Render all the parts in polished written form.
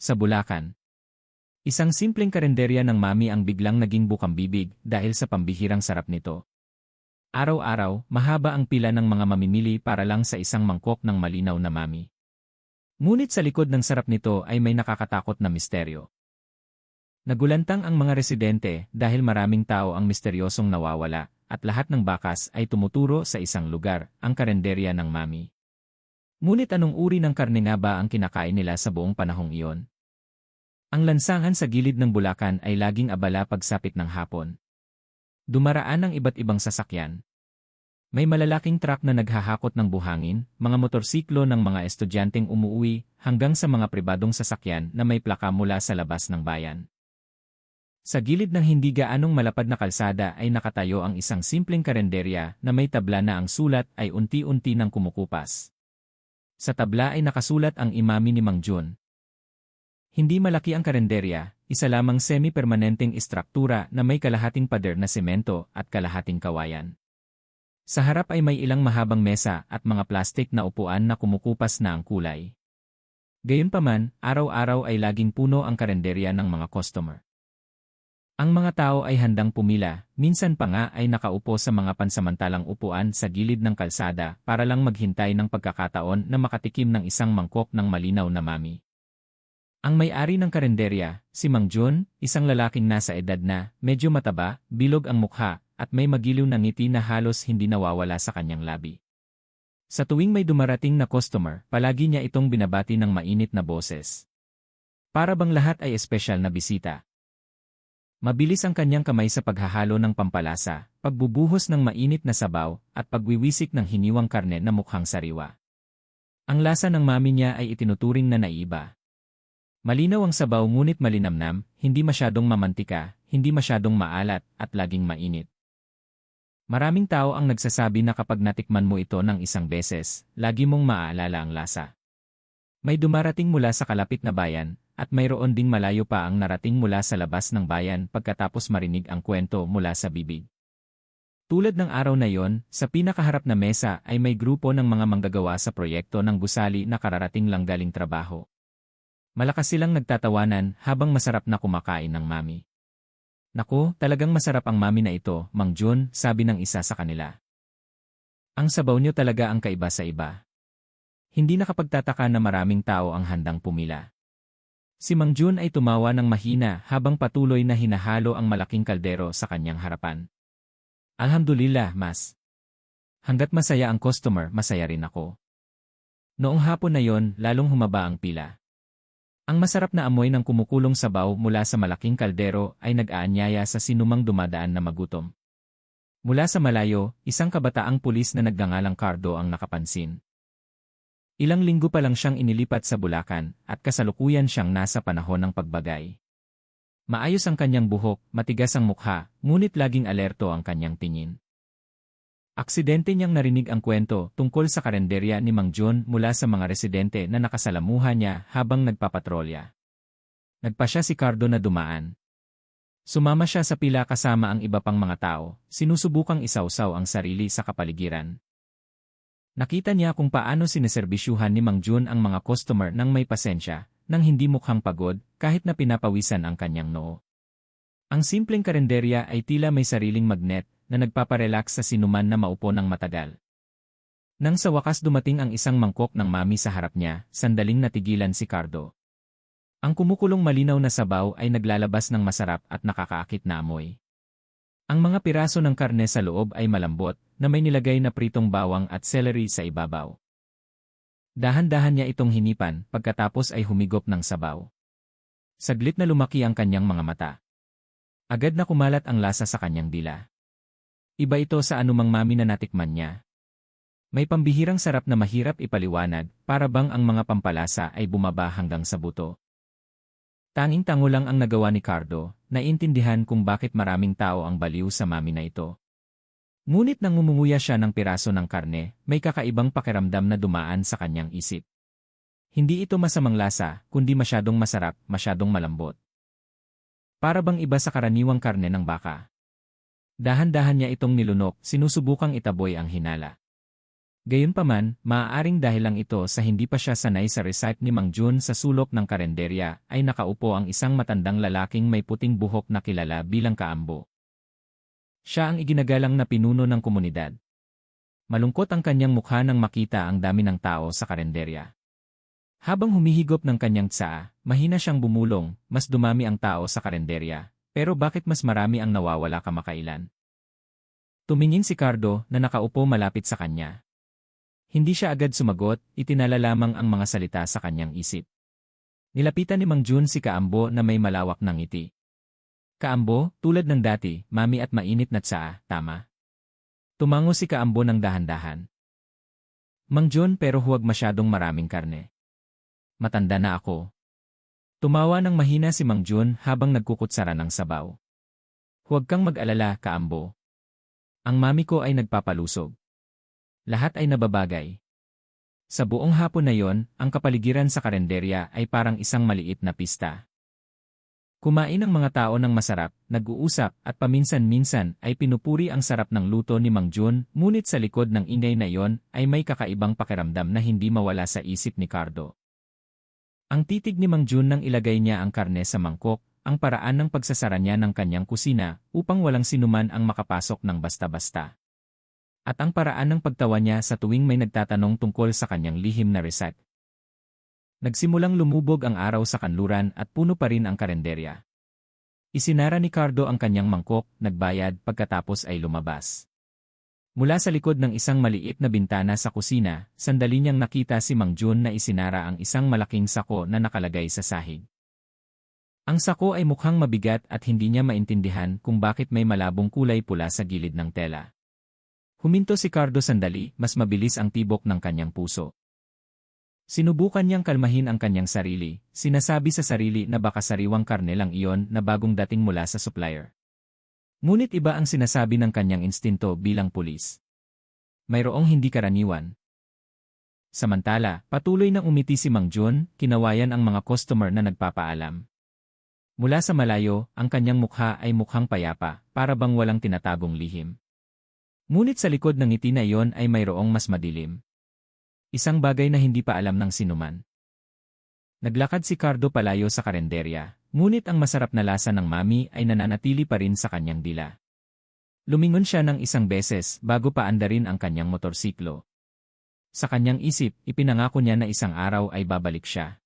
Sa Bulacan, isang simpleng karenderya ng mami ang biglang naging bukambibig dahil sa pambihirang sarap nito. Araw-araw, mahaba ang pila ng mga mamimili para lang sa isang mangkok ng malinaw na mami. Ngunit sa likod ng sarap nito ay may nakakatakot na misteryo. Nagulantang ang mga residente dahil maraming tao ang misteryosong nawawala at lahat ng bakas ay tumuturo sa isang lugar, ang karenderya ng mami. Ngunit anong uri ng karne nga ba ang kinakain nila sa buong panahong iyon? Ang lansangan sa gilid ng Bulacan ay laging abala pagsapit ng hapon. Dumaraan ang iba't ibang sasakyan. May malalaking truck na naghahakot ng buhangin, mga motorsiklo ng mga estudyanteng umuuwi, hanggang sa mga pribadong sasakyan na may plaka mula sa labas ng bayan. Sa gilid ng hindi gaanong malapad na kalsada ay nakatayo ang isang simpleng karenderya na may tabla na ang sulat ay unti-unti nang kumukupas. Sa tabla ay nakasulat ang imami ni Mang Jun. Hindi malaki ang karenderya, isa lamang semi-permanenteng istruktura na may kalahating pader na semento at kalahating kawayan. Sa harap ay may ilang mahabang mesa at mga plastik na upuan na kumukupas na ang kulay. Gayunpaman, araw-araw ay laging puno ang karenderya ng mga customer. Ang mga tao ay handang pumila, minsan pa nga ay nakaupo sa mga pansamantalang upuan sa gilid ng kalsada para lang maghintay ng pagkakataon na makatikim ng isang mangkok ng malinaw na mami. Ang may-ari ng karenderya, si Mang Jun, isang lalaking nasa edad na, medyo mataba, bilog ang mukha, at may magiliw na ngiti na halos hindi nawawala sa kanyang labi. Sa tuwing may dumarating na customer, palagi niya itong binabati ng mainit na boses. Para bang lahat ay espesyal na bisita. Mabilis ang kanyang kamay sa paghahalo ng pampalasa, pagbubuhos ng mainit na sabaw, at pagwiwisik ng hiniwang karne na mukhang sariwa. Ang lasa ng mami niya ay itinuturing na naiiba. Malinaw ang sabaw ngunit malinamnam, hindi masyadong mamantika, hindi masyadong maalat, at laging mainit. Maraming tao ang nagsasabi na kapag natikman mo ito ng isang beses, lagi mong maaalala ang lasa. May dumarating mula sa kalapit na bayan, at mayroon ding malayo pa ang narating mula sa labas ng bayan pagkatapos marinig ang kwento mula sa bibig. Tulad ng araw na yon, sa pinakaharap na mesa ay may grupo ng mga manggagawa sa proyekto ng gusali na kararating lang galing trabaho. Malakas silang nagtatawanan habang masarap na kumakain ng mami. Naku, talagang masarap ang mami na ito, Mang Jun, sabi ng isa sa kanila. Ang sabaw niyo talaga ang kaiba sa iba. Hindi nakapagtataka na maraming tao ang handang pumila. Si Mang Jun ay tumawa ng mahina habang patuloy na hinahalo ang malaking kaldero sa kanyang harapan. Alhamdulillah, mas. Hanggat masaya ang customer, masaya rin ako. Noong hapon na yon, lalong humaba ang pila. Ang masarap na amoy ng kumukulong sabaw mula sa malaking kaldero ay nag-aanyaya sa sinumang dumadaan na magutom. Mula sa malayo, isang kabataang pulis na nagngangalang Cardo ang nakapansin. Ilang linggo pa lang siyang inilipat sa Bulacan at kasalukuyan siyang nasa panahon ng pagbagay. Maayos ang kanyang buhok, matigas ang mukha, ngunit laging alerto ang kanyang tingin. Aksidente niyang narinig ang kwento tungkol sa karenderya ni Mang Jun mula sa mga residente na nakasalamuha niya habang nagpapatrolya. Nagpa siya si Cardo na dumaan. Sumama siya sa pila kasama ang iba pang mga tao, sinusubukang isawsaw ang sarili sa kapaligiran. Nakita niya kung paano sineserbisyuhan ni Mang Jun ang mga customer ng may pasensya, nang hindi mukhang pagod, kahit na pinapawisan ang kanyang noo. Ang simpleng karenderya ay tila may sariling magnet na nagpaparelax sa sinuman na maupo ng matagal. Nang sa wakas dumating ang isang mangkok ng mami sa harap niya, sandaling natigilan si Cardo. Ang kumukulong malinaw na sabaw ay naglalabas ng masarap at nakakaakit na amoy. Ang mga piraso ng karne sa loob ay malambot, na may nilagay na pritong bawang at celery sa ibabaw. Dahan-dahan niya itong hinipan, pagkatapos ay humigop ng sabaw. Saglit na lumaki ang kanyang mga mata. Agad na kumalat ang lasa sa kanyang dila. Iba ito sa anumang mami na natikman niya. May pambihirang sarap na mahirap ipaliwanag, para bang ang mga pampalasa ay bumaba hanggang sa buto. Tanging-tango lang ang nagawa ni Cardo, naiintindihan kung bakit maraming tao ang baliw sa mami na ito. Ngunit nang ngumunguya siya ng piraso ng karne, may kakaibang pakiramdam na dumaan sa kanyang isip. Hindi ito masamang lasa, kundi masyadong masarap, masyadong malambot. Para bang iba sa karaniwang karne ng baka. Dahan-dahan niya itong nilunok, sinusubukang itaboy ang hinala. Gayunpaman, maaaring dahil lang ito sa hindi pa siya sanay sa recipe ni Mang Jun sa sulok ng karenderya, ay nakaupo ang isang matandang lalaking may puting buhok na kilala bilang Kaambo. Siya ang iginagalang na pinuno ng komunidad. Malungkot ang kanyang mukha nang makita ang dami ng tao sa karenderya. Habang humihigop ng kanyang tsaa, mahina siyang bumulong, mas dumami ang tao sa karenderya, pero bakit mas marami ang nawawala kamakailan? Tumingin si Cardo na nakaupo malapit sa kanya. Hindi siya agad sumagot, itinala lamang ang mga salita sa kanyang isip. Nilapitan ni Mang Jun si Kaambo na may malawak na ngiti. Kaambo, tulad ng dati, mami at mainit na tsaa, tama? Tumango si Kaambo ng dahan-dahan. Mang Jun, pero huwag masyadong maraming karne. Matanda na ako. Tumawa ng mahina si Mang Jun habang nagkukutsara ng sabaw. Huwag kang mag-alala, Kaambo. Ang mami ko ay nagpapalusog. Lahat ay nababagay. Sa buong hapon na yon, ang kapaligiran sa karenderya ay parang isang maliit na pista. Kumain ang mga tao ng masarap, nag-uusap, at paminsan-minsan ay pinupuri ang sarap ng luto ni Mang Jun, ngunit sa likod ng ingay na yon ay may kakaibang pakiramdam na hindi mawala sa isip ni Cardo. Ang titig ni Mang Jun nang ilagay niya ang karne sa mangkok, ang paraan ng pagsasara niya ng kanyang kusina upang walang sinuman ang makapasok ng basta-basta. At ang paraan ng pagtawa niya sa tuwing may nagtatanong tungkol sa kanyang lihim na recipe. Nagsimulang lumubog ang araw sa kanluran at puno pa rin ang karenderya. Isinara ni Cardo ang kanyang mangkok, nagbayad, pagkatapos ay lumabas. Mula sa likod ng isang maliit na bintana sa kusina, sandali niyang nakita si Mang Jun na isinara ang isang malaking sako na nakalagay sa sahig. Ang sako ay mukhang mabigat at hindi niya maintindihan kung bakit may malabong kulay pula sa gilid ng tela. Huminto si Cardo sandali, mas mabilis ang tibok ng kanyang puso. Sinubukan niyang kalmahin ang kanyang sarili, sinasabi sa sarili na baka sariwang karne lang iyon na bagong dating mula sa supplier. Ngunit iba ang sinasabi ng kanyang instinto bilang pulis. Mayroong hindi karaniwan. Samantala, patuloy nang umiti si Mang Jun, kinawayan ang mga customer na nagpapaalam. Mula sa malayo, ang kanyang mukha ay mukhang payapa, para bang walang tinatagong lihim. Ngunit sa likod ng ngiti na iyon ay mayroong mas madilim. Isang bagay na hindi pa alam ng sinuman. Naglakad si Cardo palayo sa karenderya, ngunit ang masarap na lasa ng mami ay nananatili pa rin sa kanyang dila. Lumingon siya ng isang beses bago paandarin ang kanyang motorsiklo. Sa kanyang isip, ipinangako niya na isang araw ay babalik siya.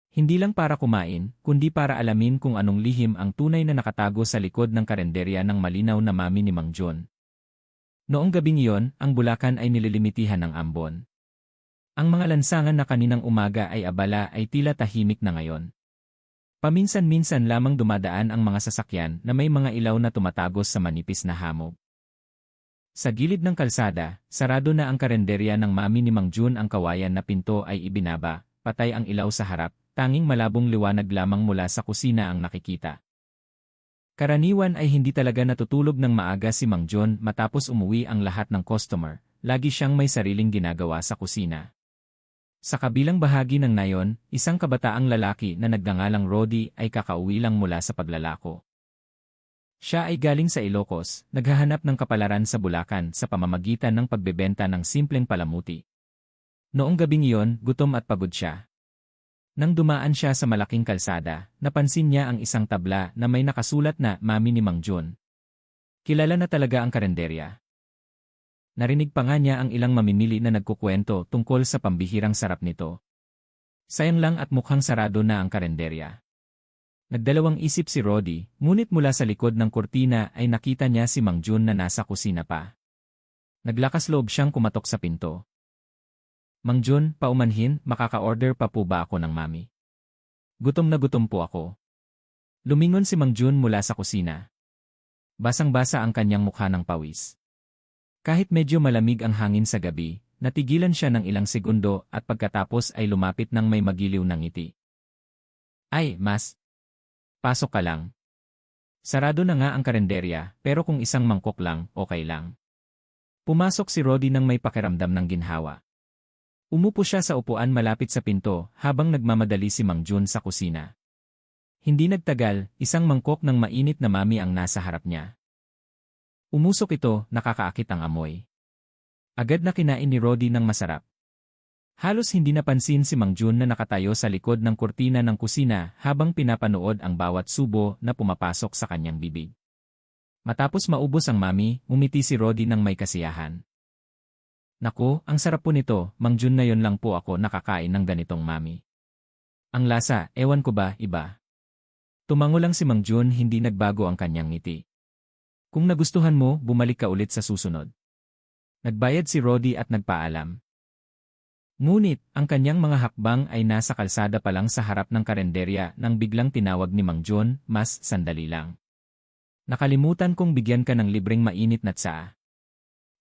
Hindi lang para kumain, kundi para alamin kung anong lihim ang tunay na nakatago sa likod ng karenderya ng malinaw na mami ni Mang Jun. Noong gabing iyon, ang Bulacan ay nililimitihan ng ambon. Ang mga lansangan na kaninang umaga ay abala ay tila tahimik na ngayon. Paminsan-minsan lamang dumadaan ang mga sasakyan na may mga ilaw na tumatagos sa manipis na hamog. Sa gilid ng kalsada, sarado na ang karenderya ng mami ni Mang Jun, ang kawayan na pinto ay ibinaba, patay ang ilaw sa harap, tanging malabong liwanag lamang mula sa kusina ang nakikita. Karaniwan ay hindi talaga natutulog ng maaga si Mang Jun matapos umuwi ang lahat ng customer, lagi siyang may sariling ginagawa sa kusina. Sa kabilang bahagi ng nayon, isang kabataang lalaki na nagngangalang Rody ay kakauwi lang mula sa paglalako. Siya ay galing sa Ilocos, naghahanap ng kapalaran sa Bulacan sa pamamagitan ng pagbebenta ng simpleng palamuti. Noong gabing iyon, gutom at pagod siya. Nang dumaan siya sa malaking kalsada, napansin niya ang isang tabla na may nakasulat na Mami ni Mang Jun. Kilala na talaga ang karenderya. Narinig pa nga niya ang ilang mamimili na nagkukwento tungkol sa pambihirang sarap nito. Sayang lang at mukhang sarado na ang karenderya. Nagdalawang isip si Rody, ngunit mula sa likod ng kurtina ay nakita niya si Mang Jun na nasa kusina pa. Naglakas loob siyang kumatok sa pinto. Mang Jun, paumanhin, makaka-order pa po ba ako ng mami? Gutom na gutom po ako. Lumingon si Mang Jun mula sa kusina. Basang-basa ang kanyang mukha ng pawis. Kahit medyo malamig ang hangin sa gabi, natigilan siya ng ilang segundo at pagkatapos ay lumapit ng may magiliw na ngiti. Ay, mas. Pasok ka lang. Sarado na nga ang karenderya, pero kung isang mangkok lang, okay lang. Pumasok si Rody nang may pakiramdam ng ginhawa. Umupo siya sa upuan malapit sa pinto habang nagmamadali si Mang Jun sa kusina. Hindi nagtagal, isang mangkok ng mainit na mami ang nasa harap niya. Umusok ito, nakakaakit ang amoy. Agad na kinain ni Rodi ng masarap. Halos hindi napansin si Mang Jun na nakatayo sa likod ng kurtina ng kusina habang pinapanood ang bawat subo na pumapasok sa kanyang bibig. Matapos maubos ang mami, umiti si Rodi ng may kasiyahan. Naku, ang sarap po nito, Mang Jun, na yon lang po ako nakakain ng ganitong mami. Ang lasa, ewan ko ba, iba. Tumango lang si Mang Jun, hindi nagbago ang kanyang ngiti. Kung nagustuhan mo, bumalik ka ulit sa susunod. Nagbayad si Rodi at nagpaalam. Ngunit, ang kanyang mga hakbang ay nasa kalsada pa lang sa harap ng karenderya nang biglang tinawag ni Mang Jun, mas sandali lang. Nakalimutan kong bigyan ka ng libreng mainit na tsaa.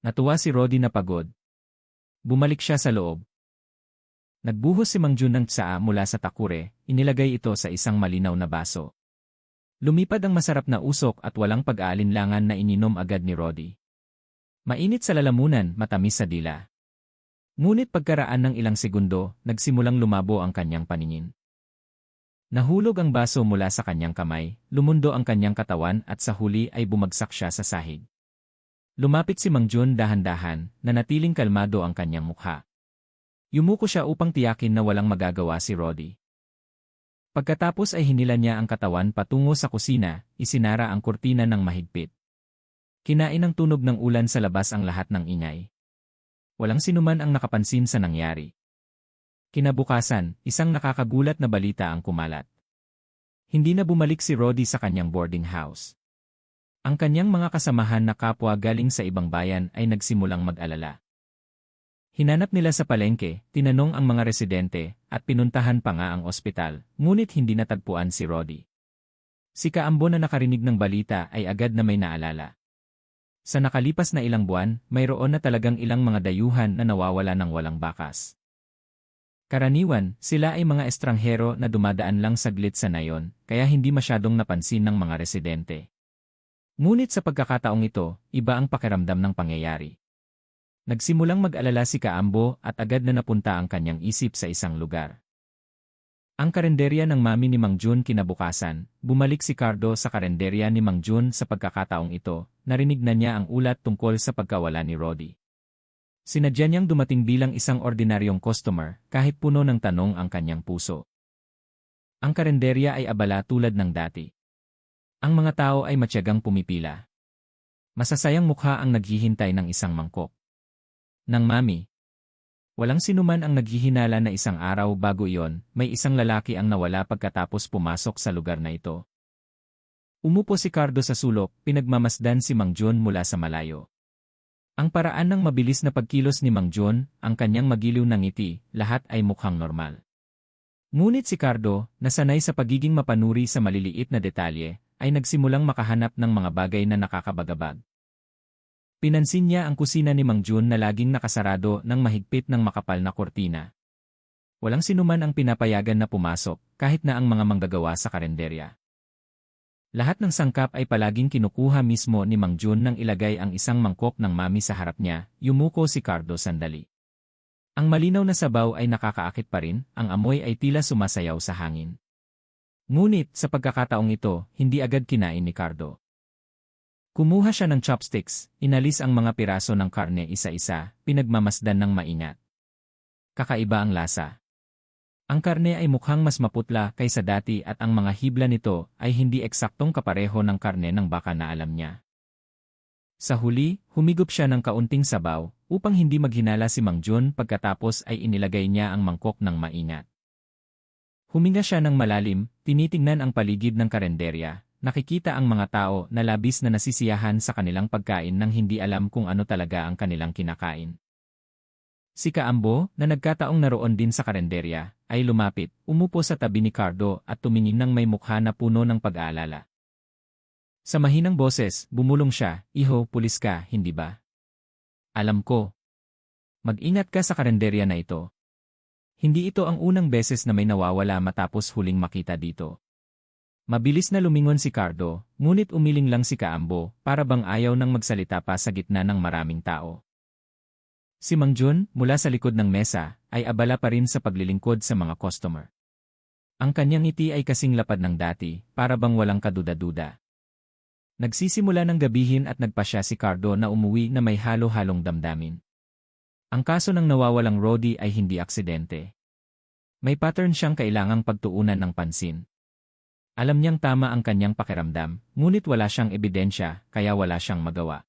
Natuwa si Rodi na pagod. Bumalik siya sa loob. Nagbuhos si Mang Jun ng tsaa mula sa takure, inilagay ito sa isang malinaw na baso. Lumipad ang masarap na usok at walang pag-aalinlangan na ininom agad ni Rodi. Mainit sa lalamunan, matamis sa dila. Ngunit pagkaraan ng ilang segundo, nagsimulang lumabo ang kanyang paningin. Nahulog ang baso mula sa kanyang kamay, lumundo ang kanyang katawan at sa huli ay bumagsak siya sa sahig. Lumapit si Mang Jun dahan-dahan, nanatiling kalmado ang kanyang mukha. Yumuko siya upang tiyakin na walang magagawa si Rodi. Pagkatapos ay hinila niya ang katawan patungo sa kusina, isinara ang kurtina ng mahigpit. Kinain ng tunog ng ulan sa labas ang lahat ng ingay. Walang sinuman ang nakapansin sa nangyari. Kinabukasan, isang nakakagulat na balita ang kumalat. Hindi na bumalik si Rodi sa kanyang boarding house. Ang kanyang mga kasamahan na kapwa galing sa ibang bayan ay nagsimulang mag-alala. Hinanap nila sa palengke, tinanong ang mga residente, at pinuntahan pa nga ang ospital, ngunit hindi natagpuan si Rodi. Si Kaambo na nakarinig ng balita ay agad na may naalala. Sa nakalipas na ilang buwan, mayroon na talagang ilang mga dayuhan na nawawala ng walang bakas. Karaniwan, sila ay mga estranghero na dumadaan lang saglit sa nayon, kaya hindi masyadong napansin ng mga residente. Ngunit sa pagkakataong ito, iba ang pakiramdam ng pangyayari. Nagsimulang mag-alala si Kaambo at agad na napunta ang kanyang isip sa isang lugar. Ang karenderya ng mami ni Mang Jun kinabukasan, bumalik si Cardo sa karenderya ni Mang Jun sa pagkakataong ito, narinig na niya ang ulat tungkol sa pagkawala ni Rodi. Sinadya niyang dumating bilang isang ordinaryong customer, kahit puno ng tanong ang kanyang puso. Ang karenderya ay abala tulad ng dati. Ang mga tao ay matyagang pumipila. Masasayang mukha ang naghihintay ng isang mangkok ng mami. Walang sinuman ang naghihinala na isang araw bago iyon, may isang lalaki ang nawala pagkatapos pumasok sa lugar na ito. Umupo si Cardo sa sulok, pinagmamasdan si Mang Jun mula sa malayo. Ang paraan ng mabilis na pagkilos ni Mang Jun, ang kanyang magiliw na ngiti, lahat ay mukhang normal. Ngunit si Cardo, na sanay sa pagiging mapanuri sa maliliit na detalye, ay nagsimulang makahanap ng mga bagay na nakakabagabag. Pinansin niya ang kusina ni Mang Jun na laging nakasarado ng mahigpit ng makapal na kurtina. Walang sinuman ang pinapayagan na pumasok, kahit na ang mga manggagawa sa karenderya. Lahat ng sangkap ay palaging kinukuha mismo ni Mang Jun nang ilagay ang isang mangkok ng mami sa harap niya, yumuko si Cardo sandali. Ang malinaw na sabaw ay nakakaakit pa rin, ang amoy ay tila sumasayaw sa hangin. Ngunit, sa pagkakataong ito, hindi agad kinain ni Cardo. Kumuha siya ng chopsticks, inalis ang mga piraso ng karne isa-isa, pinagmamasdan ng maingat. Kakaiba ang lasa. Ang karne ay mukhang mas maputla kaysa dati at ang mga hibla nito ay hindi eksaktong kapareho ng karne ng baka na alam niya. Sa huli, humigop siya ng kaunting sabaw upang hindi maghinala si Mang Jun pagkatapos ay inilagay niya ang mangkok ng maingat. Huminga siya ng malalim, tinitingnan ang paligid ng karenderya, nakikita ang mga tao na labis na nasisiyahan sa kanilang pagkain nang hindi alam kung ano talaga ang kanilang kinakain. Si Kaambo, na nagkataong naroon din sa karenderya, ay lumapit, umupo sa tabi ni Cardo at tumingin ng may mukha na puno ng pag-aalala. Sa mahinang boses, bumulong siya, "Iho, pulis ka, hindi ba? Alam ko. Mag-ingat ka sa karenderya na ito. Hindi ito ang unang beses na may nawawala matapos huling makita dito." Mabilis na lumingon si Cardo, ngunit umiling lang si Kaambo, para bang ayaw nang magsalita pa sa gitna ng maraming tao. Si Mang Jun, mula sa likod ng mesa, ay abala pa rin sa paglilingkod sa mga customer. Ang kanyang ngiti ay kasing lapad ng dati, para bang walang kaduda-duda. Nagsisimula ng gabihin at nagpasya si Cardo na umuwi na may halo-halong damdamin. Ang kaso ng nawawalang roadie ay hindi aksidente. May pattern siyang kailangang pagtuunan ng pansin. Alam niyang tama ang kanyang pakiramdam, ngunit wala siyang ebidensya, kaya wala siyang magawa.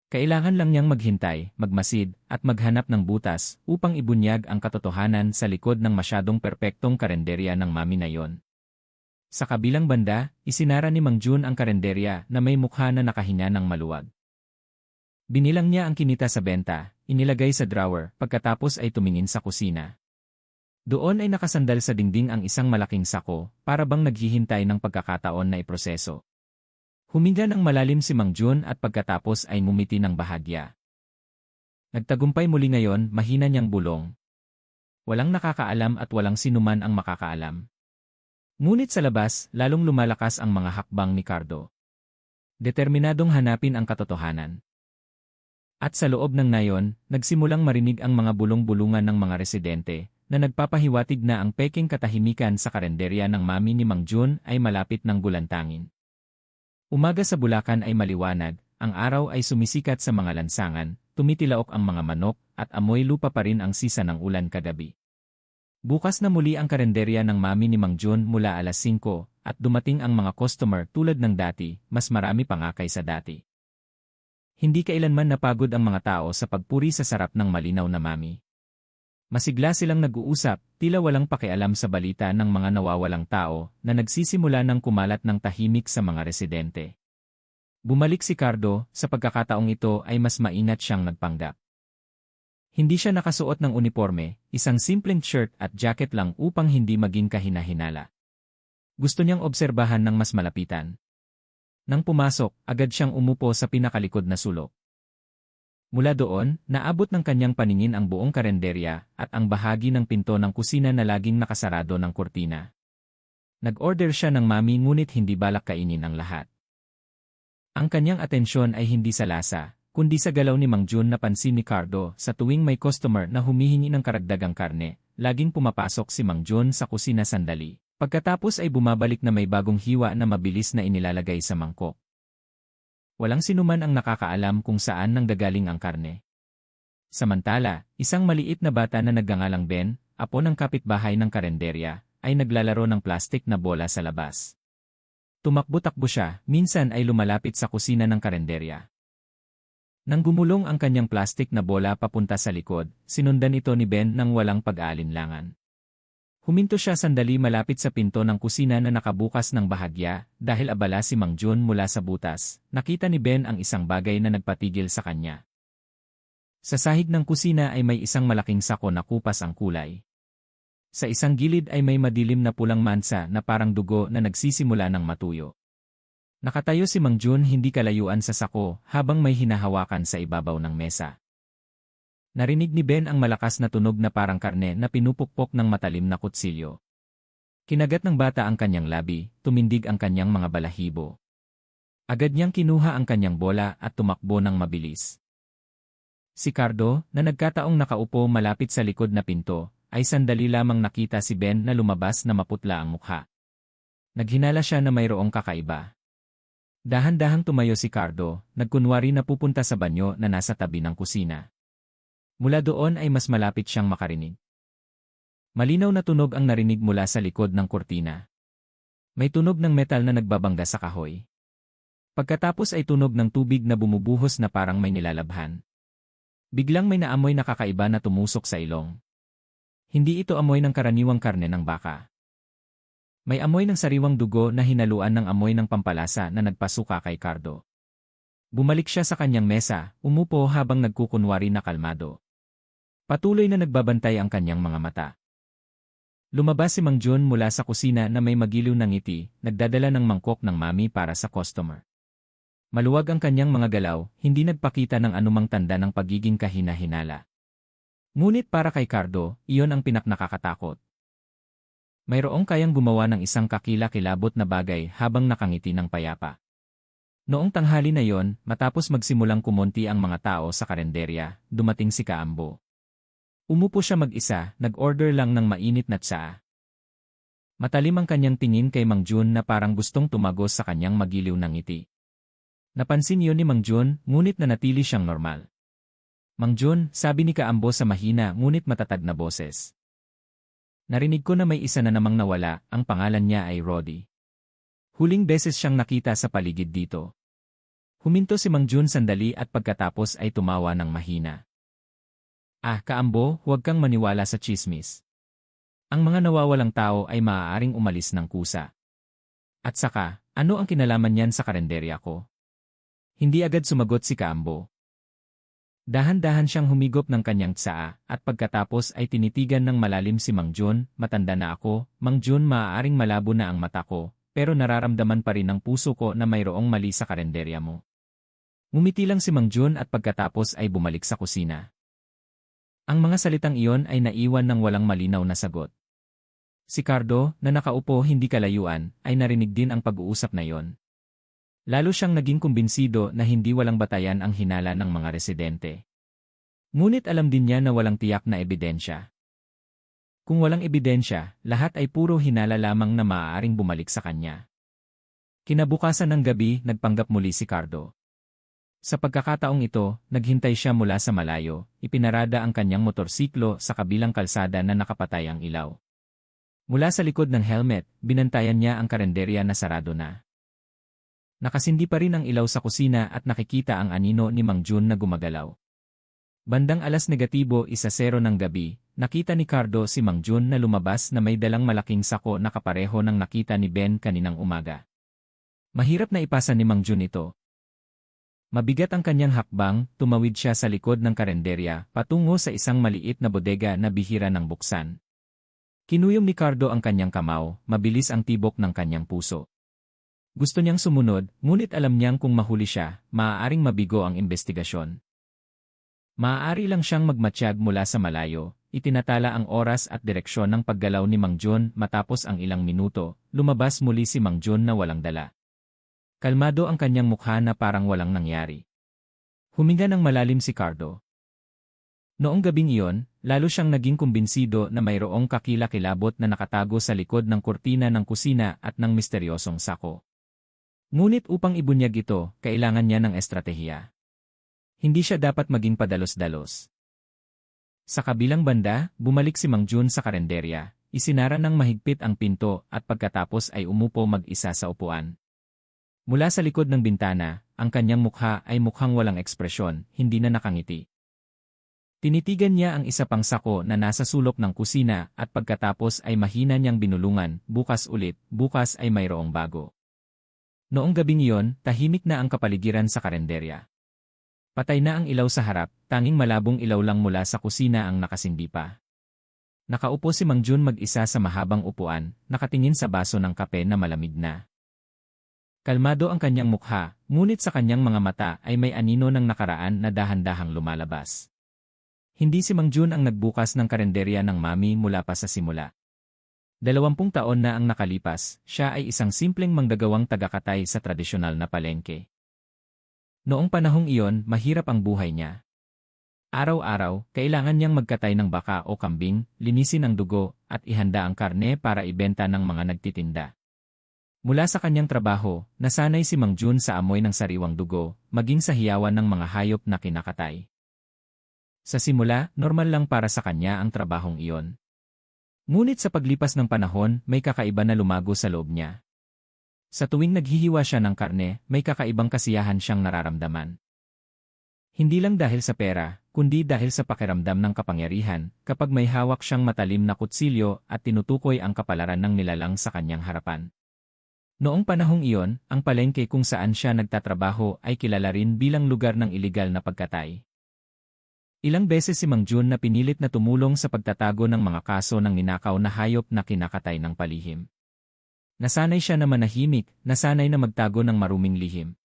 Kailangan lang niyang maghintay, magmasid, at maghanap ng butas upang ibunyag ang katotohanan sa likod ng masyadong perpektong karenderya ng mami na yon. Sa kabilang banda, isinara ni Mang Jun ang karenderya na may mukha na nakahinya ng maluwag. Binilang niya ang kinita sa benta, inilagay sa drawer, pagkatapos ay tumingin sa kusina. Doon ay nakasandal sa dingding ang isang malaking sako, para bang naghihintay ng pagkakataon na iproseso. Huminga ng malalim si Mang Jun at pagkatapos ay mumiti ng bahagya. Nagtagumpay muli ngayon, mahina niyang bulong. Walang nakakaalam at walang sinuman ang makakaalam. Ngunit sa labas, lalong lumalakas ang mga hakbang ni Cardo. Determinadong hanapin ang katotohanan. At sa loob ng nayon, nagsimulang marinig ang mga bulong-bulungan ng mga residente, na nagpapahiwatig na ang peking katahimikan sa karenderya ng mami ni Mang Jun ay malapit ng gulantangin. Umaga sa Bulacan ay maliwanag, ang araw ay sumisikat sa mga lansangan, tumitilaok ang mga manok, at amoy lupa pa rin ang sisa ng ulan kagabi. Bukas na muli ang karenderya ng mami ni Mang Jun mula alas 5, at dumating ang mga customer tulad ng dati, mas marami pa nga kaysa dati. Hindi kailanman napagod ang mga tao sa pagpuri sa sarap ng malinaw na mami. Masigla silang nag-uusap, tila walang pakialam sa balita ng mga nawawalang tao na nagsisimula ng kumalat ng tahimik sa mga residente. Bumalik si Cardo, sa pagkakataong ito ay mas maingat siyang nagpanggap. Hindi siya nakasuot ng uniforme, isang simpleng shirt at jacket lang upang hindi maging kahina-hinala. Gusto niyang obserbahan ng mas malapitan. Nang pumasok, agad siyang umupo sa pinakalikod na sulok. Mula doon, naabot ng kanyang paningin ang buong karenderya at ang bahagi ng pinto ng kusina na laging nakasarado ng kurtina. Nag-order siya ng mami ngunit hindi balak kainin ang lahat. Ang kanyang atensyon ay hindi sa lasa, kundi sa galaw ni Mang Jun na pansin ni Cardo sa tuwing may customer na humihingi ng karagdagang karne, laging pumapasok si Mang Jun sa kusina sandali. Pagkatapos ay bumabalik na may bagong hiwa na mabilis na inilalagay sa mangkok. Walang sinuman ang nakakaalam kung saan nanggagaling ang karne. Samantala, isang maliit na bata na nagngangalang Ben, apo ng kapitbahay ng karenderya, ay naglalaro ng plastik na bola sa labas. Tumakbo-takbo siya, minsan ay lumalapit sa kusina ng karenderya. Nang gumulong ang kanyang plastik na bola papunta sa likod, sinundan ito ni Ben nang walang pag-aalinlangan. Huminto siya sandali malapit sa pinto ng kusina na nakabukas ng bahagya, dahil abala si Mang Jun mula sa butas. Nakita ni Ben ang isang bagay na nagpatigil sa kanya. Sa sahig ng kusina ay may isang malaking sako na kupas ang kulay. Sa isang gilid ay may madilim na pulang mansa na parang dugo na nagsisimula ng matuyo. Nakatayo si Mang Jun hindi kalayuan sa sako habang may hinahawakan sa ibabaw ng mesa. Narinig ni Ben ang malakas na tunog na parang karne na pinupukpok ng matalim na kutsilyo. Kinagat ng bata ang kanyang labi, tumindig ang kanyang mga balahibo. Agad niyang kinuha ang kanyang bola at tumakbo ng mabilis. Si Cardo, na nagkataong nakaupo malapit sa likod na pinto, ay sandali lamang nakita si Ben na lumabas na maputla ang mukha. Naghinala siya na mayroong kakaiba. Dahan-dahang tumayo si Cardo, nagkunwari na pupunta sa banyo na nasa tabi ng kusina. Mula doon ay mas malapit siyang makarinig. Malinaw na tunog ang narinig mula sa likod ng kurtina. May tunog ng metal na nagbabangga sa kahoy. Pagkatapos ay tunog ng tubig na bumubuhos na parang may nilalabhan. Biglang may naamoy na kakaiba na tumusok sa ilong. Hindi ito amoy ng karaniwang karne ng baka. May amoy ng sariwang dugo na hinaluan ng amoy ng pampalasa na nagpasuka kay Cardo. Bumalik siya sa kanyang mesa, umupo habang nagkukunwari na kalmado. Patuloy na nagbabantay ang kanyang mga mata. Lumabas si Mang Jun mula sa kusina na may magiliw na ngiti, nagdadala ng mangkok ng mami para sa customer. Maluwag ang kanyang mga galaw, hindi nagpakita ng anumang tanda ng pagiging kahina-hinala. Ngunit para kay Cardo, iyon ang pinaknakakatakot. Mayroong kayang gumawa ng isang kakila-kilabot na bagay habang nakangiti ng payapa. Noong tanghali na yon, matapos magsimulang kumonti ang mga tao sa karenderya, dumating si Kaambo. Umupo siya mag-isa, nag-order lang ng mainit na tsaa. Matalim ang kanyang tingin kay Mang Jun na parang gustong tumagos sa kanyang magiliw na ngiti. Napansin yun ni Mang Jun, ngunit nanatili siyang normal. Mang Jun, sabi ni Kaambo sa mahina ngunit matatag na boses. Narinig ko na may isa na namang nawala, ang pangalan niya ay Roddy. Huling beses siyang nakita sa paligid dito. Huminto si Mang Jun sandali at pagkatapos ay tumawa ng mahina. Ah, Kaambo, huwag kang maniwala sa tsismis. Ang mga nawawalang tao ay maaaring umalis ng kusa. At saka, ano ang kinalaman niyan sa karenderya ko? Hindi agad sumagot si Kaambo. Dahan-dahan siyang humigop ng kanyang tsaa at pagkatapos ay tinitigan ng malalim si Mang Jun. Matanda na ako, Mang Jun, maaaring malabo na ang mata ko, pero nararamdaman pa rin ng puso ko na mayroong mali sa karenderya mo. Ngumiti lang si Mang Jun at pagkatapos ay bumalik sa kusina. Ang mga salitang iyon ay naiwan ng walang malinaw na sagot. Si Cardo, na nakaupo hindi kalayuan, ay narinig din ang pag-uusap na iyon. Lalo siyang naging kumbinsido na hindi walang batayan ang hinala ng mga residente. Ngunit alam din niya na walang tiyak na ebidensya. Kung walang ebidensya, lahat ay puro hinala lamang na maaaring bumalik sa kanya. Kinabukasan ng gabi, nagpanggap muli si Cardo. Sa pagkakataong ito, naghintay siya mula sa malayo, ipinarada ang kanyang motorsiklo sa kabilang kalsada na nakapatay ang ilaw. Mula sa likod ng helmet, binantayan niya ang karenderya na sarado na. Nakasindi pa rin ang ilaw sa kusina at nakikita ang anino ni Mang Jun na gumagalaw. Bandang -1:00 ng gabi, nakita ni Cardo si Mang Jun na lumabas na may dalang malaking sako na kapareho ng nakita ni Ben kaninang umaga. Mahirap na ipasa ni Mang Jun ito. Mabigat ang kanyang hakbang, tumawid siya sa likod ng karenderya patungo sa isang maliit na bodega na bihira ng buksan. Kinuyom ni Cardo ang kanyang kamao, mabilis ang tibok ng kanyang puso. Gusto niyang sumunod, ngunit alam niyang kung mahuli siya, maaaring mabigo ang investigasyon. Maaari lang siyang magmatsyag mula sa malayo, itinatala ang oras at direksyon ng paggalaw ni Mang Jun. Matapos ang ilang minuto, lumabas muli si Mang Jun na walang dala. Kalmado ang kanyang mukha na parang walang nangyari. Huminga ng malalim si Cardo. Noong gabing iyon, lalo siyang naging kumbinsido na mayroong kakilakilabot na nakatago sa likod ng kurtina ng kusina at ng misteryosong sako. Ngunit upang ibunyag ito, kailangan niya ng estratehiya. Hindi siya dapat maging padalos-dalos. Sa kabilang banda, bumalik si Mang Jun sa karenderya, isinara ng mahigpit ang pinto at pagkatapos ay umupo mag-isa sa upuan. Mula sa likod ng bintana, ang kanyang mukha ay mukhang walang ekspresyon, hindi na nakangiti. Tinitigan niya ang isa pang sako na nasa sulok ng kusina at pagkatapos ay mahina niyang binulungan, bukas ulit, bukas ay mayroong bago. Noong gabing iyon, tahimik na ang kapaligiran sa karenderya. Patay na ang ilaw sa harap, tanging malabong ilaw lang mula sa kusina ang nakasindi pa. Nakaupo si Mang Jun mag-isa sa mahabang upuan, nakatingin sa baso ng kape na malamig na. Kalmado ang kanyang mukha, ngunit sa kanyang mga mata ay may anino ng nakaraan na dahan-dahang lumalabas. Hindi si Mang Jun ang nagbukas ng karenderya ng mami mula pa sa simula. 20 taon na ang nakalipas, siya ay isang simpleng manggagawang tagakatay sa tradisyonal na palengke. Noong panahong iyon, mahirap ang buhay niya. Araw-araw, kailangan niyang magkatay ng baka o kambing, linisin ang dugo, at ihanda ang karne para ibenta ng mga nagtitinda. Mula sa kanyang trabaho, nasanay si Mang Jun sa amoy ng sariwang dugo, maging sa hiyawan ng mga hayop na kinakatay. Sa simula, normal lang para sa kanya ang trabahong iyon. Ngunit sa paglipas ng panahon, may kakaiba na lumago sa loob niya. Sa tuwing naghihiwa siya ng karne, may kakaibang kasiyahan siyang nararamdaman. Hindi lang dahil sa pera, kundi dahil sa pakiramdam ng kapangyarihan, kapag may hawak siyang matalim na kutsilyo at tinutukoy ang kapalaran ng nilalang sa kanyang harapan. Noong panahong iyon, ang palengke kung saan siya nagtatrabaho ay kilala rin bilang lugar ng iligal na pagkatay. Ilang beses si Mang Jun na pinilit na tumulong sa pagtatago ng mga kaso ng ninakaw na hayop na kinakatay ng palihim. Nasanay siya na manahimik, nasanay na magtago ng maruming lihim.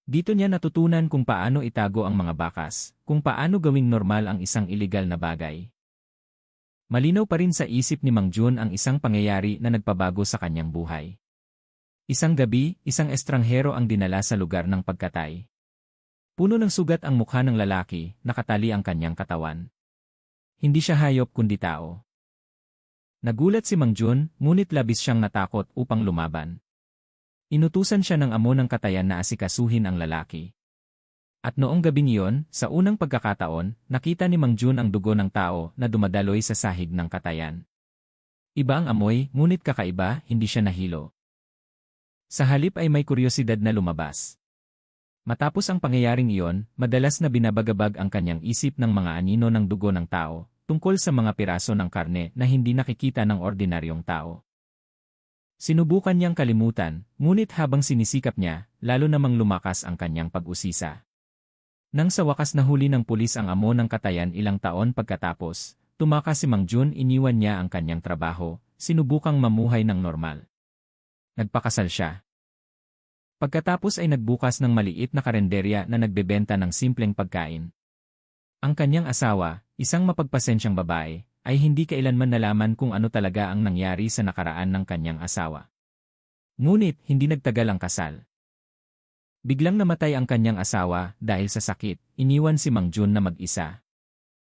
Dito niya natutunan kung paano itago ang mga bakas, kung paano gawing normal ang isang iligal na bagay. Malinaw pa rin sa isip ni Mang Jun ang isang pangyayari na nagpabago sa kanyang buhay. Isang gabi, isang estranghero ang dinala sa lugar ng pagkatay. Puno ng sugat ang mukha ng lalaki, nakatali ang kanyang katawan. Hindi siya hayop kundi tao. Nagulat si Mang Jun, ngunit labis siyang natakot upang lumaban. Inutusan siya ng amo ng katayan na asikasuhin ang lalaki. At noong gabing iyon, sa unang pagkakataon, nakita ni Mang Jun ang dugo ng tao na dumadaloy sa sahig ng katayan. Iba ang amoy, ngunit kakaiba, hindi siya nahilo. Sa halip ay may kuryosidad na lumabas. Matapos ang pangyayaring iyon, madalas na binabagabag ang kanyang isip ng mga anino ng dugo ng tao, tungkol sa mga piraso ng karne na hindi nakikita ng ordinaryong tao. Sinubukan niyang kalimutan, ngunit habang sinisikap niya, lalo namang lumakas ang kanyang pag-usisa. Nang sa wakas nahuli ng pulis ang amo ng katayan ilang taon pagkatapos, tumakas si Mang Jun, iniwan niya ang kanyang trabaho, sinubukang mamuhay ng normal. Nagpakasal siya. Pagkatapos ay nagbukas ng maliit na karenderya na nagbebenta ng simpleng pagkain. Ang kanyang asawa, isang mapagpasensyang babae, ay hindi kailanman nalaman kung ano talaga ang nangyari sa nakaraan ng kanyang asawa. Ngunit, hindi nagtagal ang kasal. Biglang namatay ang kanyang asawa dahil sa sakit, iniwan si Mang Jun na mag-isa.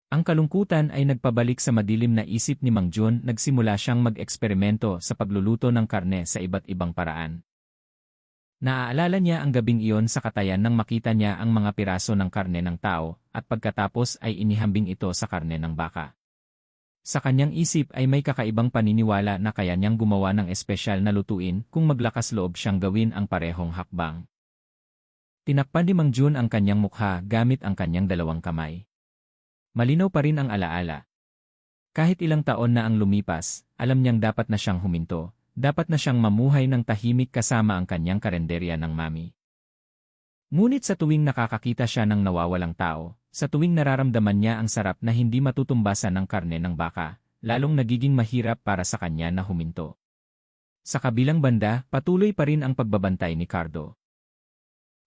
Ang kalungkutan ay nagpabalik sa madilim na isip ni Mang Jun, nagsimula siyang mag-eksperimento sa pagluluto ng karne sa iba't ibang paraan. Naaalala niya ang gabing iyon sa katayan nang makita niya ang mga piraso ng karne ng tao at pagkatapos ay inihambing ito sa karne ng baka. Sa kanyang isip ay may kakaibang paniniwala na kaya niyang gumawa ng espesyal na lutuin kung maglakas loob siyang gawin ang parehong hakbang. Tinakpan ni Mang Jun ang kanyang mukha gamit ang kanyang dalawang kamay. Malinaw pa rin ang alaala. Kahit ilang taon na ang lumipas, alam niyang dapat na siyang huminto, dapat na siyang mamuhay ng tahimik kasama ang kanyang karenderya ng mami. Ngunit sa tuwing nakakakita siya ng nawawalang tao, sa tuwing nararamdaman niya ang sarap na hindi matutumbasan ng karne ng baka, lalong nagiging mahirap para sa kanya na huminto. Sa kabilang banda, patuloy pa rin ang pagbabantay ni Cardo.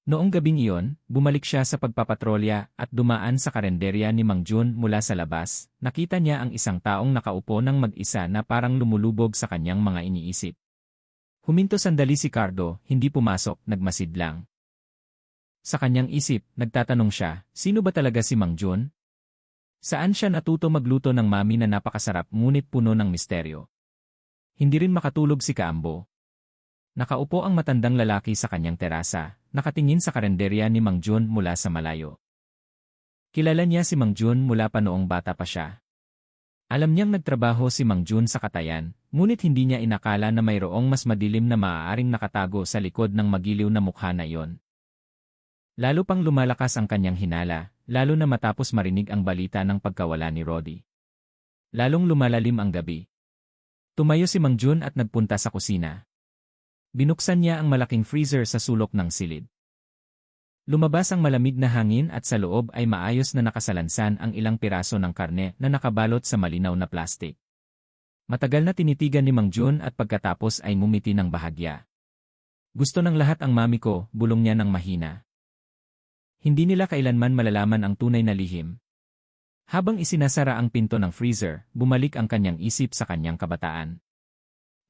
Noong gabing iyon, bumalik siya sa pagpapatrolya at dumaan sa karenderya ni Mang Jun mula sa labas, nakita niya ang isang taong nakaupo ng mag-isa na parang lumulubog sa kanyang mga iniisip. Huminto sandali si Cardo, hindi pumasok, nagmasid lang. Sa kanyang isip, nagtatanong siya, sino ba talaga si Mang Jun? Saan siya natuto magluto ng mami na napakasarap ngunit puno ng misteryo? Hindi rin makatulog si Kaambo. Nakaupo ang matandang lalaki sa kanyang terasa, nakatingin sa karenderya ni Mang Jun mula sa malayo. Kilala niya si Mang Jun mula pa noong bata pa siya. Alam niyang nagtrabaho si Mang Jun sa katayan, ngunit hindi niya inakala na mayroong mas madilim na maaaring nakatago sa likod ng magiliw na mukha na iyon. Lalo pang lumalakas ang kanyang hinala, lalo na matapos marinig ang balita ng pagkawala ni Rodi. Lalong lumalalim ang gabi. Tumayo si Mang Jun at nagpunta sa kusina. Binuksan niya ang malaking freezer sa sulok ng silid. Lumabas ang malamig na hangin at sa loob ay maayos na nakasalansan ang ilang piraso ng karne na nakabalot sa malinaw na plastik. Matagal na tinitigan ni Mang Jun at pagkatapos ay ngumiti ng bahagya. Gusto ng lahat ang mami ko, bulong niya ng mahina. Hindi nila kailanman malalaman ang tunay na lihim. Habang isinasara ang pinto ng freezer, bumalik ang kanyang isip sa kanyang kabataan.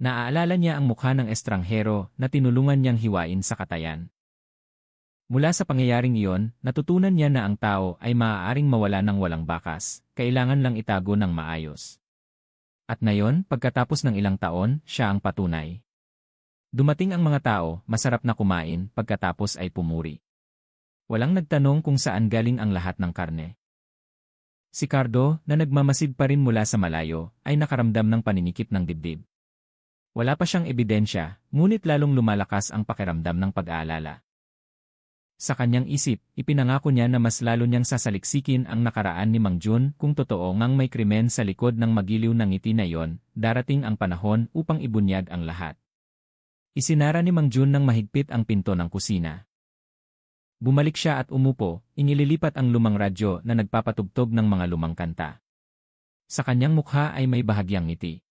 Naaalala niya ang mukha ng estranghero na tinulungan niyang hiwain sa katayan. Mula sa pangyayaring iyon, natutunan niya na ang tao ay maaaring mawala ng walang bakas, kailangan lang itago ng maayos. At ngayon, pagkatapos ng ilang taon, siya ang patunay. Dumating ang mga tao, masarap na kumain, pagkatapos ay pumuri. Walang nagtanong kung saan galing ang lahat ng karne. Si Cardo, na nagmamasid pa rin mula sa malayo, ay nakaramdam ng paninikip ng dibdib. Wala pa siyang ebidensya, ngunit lalong lumalakas ang pakiramdam ng pag-aalala. Sa kanyang isip, ipinangako niya na mas lalo niyang sasaliksikin ang nakaraan ni Mang Jun kung totoo ngang may krimen sa likod ng magiliw na ngiti na iyon, darating ang panahon upang ibunyag ang lahat. Isinara ni Mang Jun ng mahigpit ang pinto ng kusina. Bumalik siya at umupo, inililipat ang lumang radyo na nagpapatugtog ng mga lumang kanta. Sa kanyang mukha ay may bahagyang ngiti.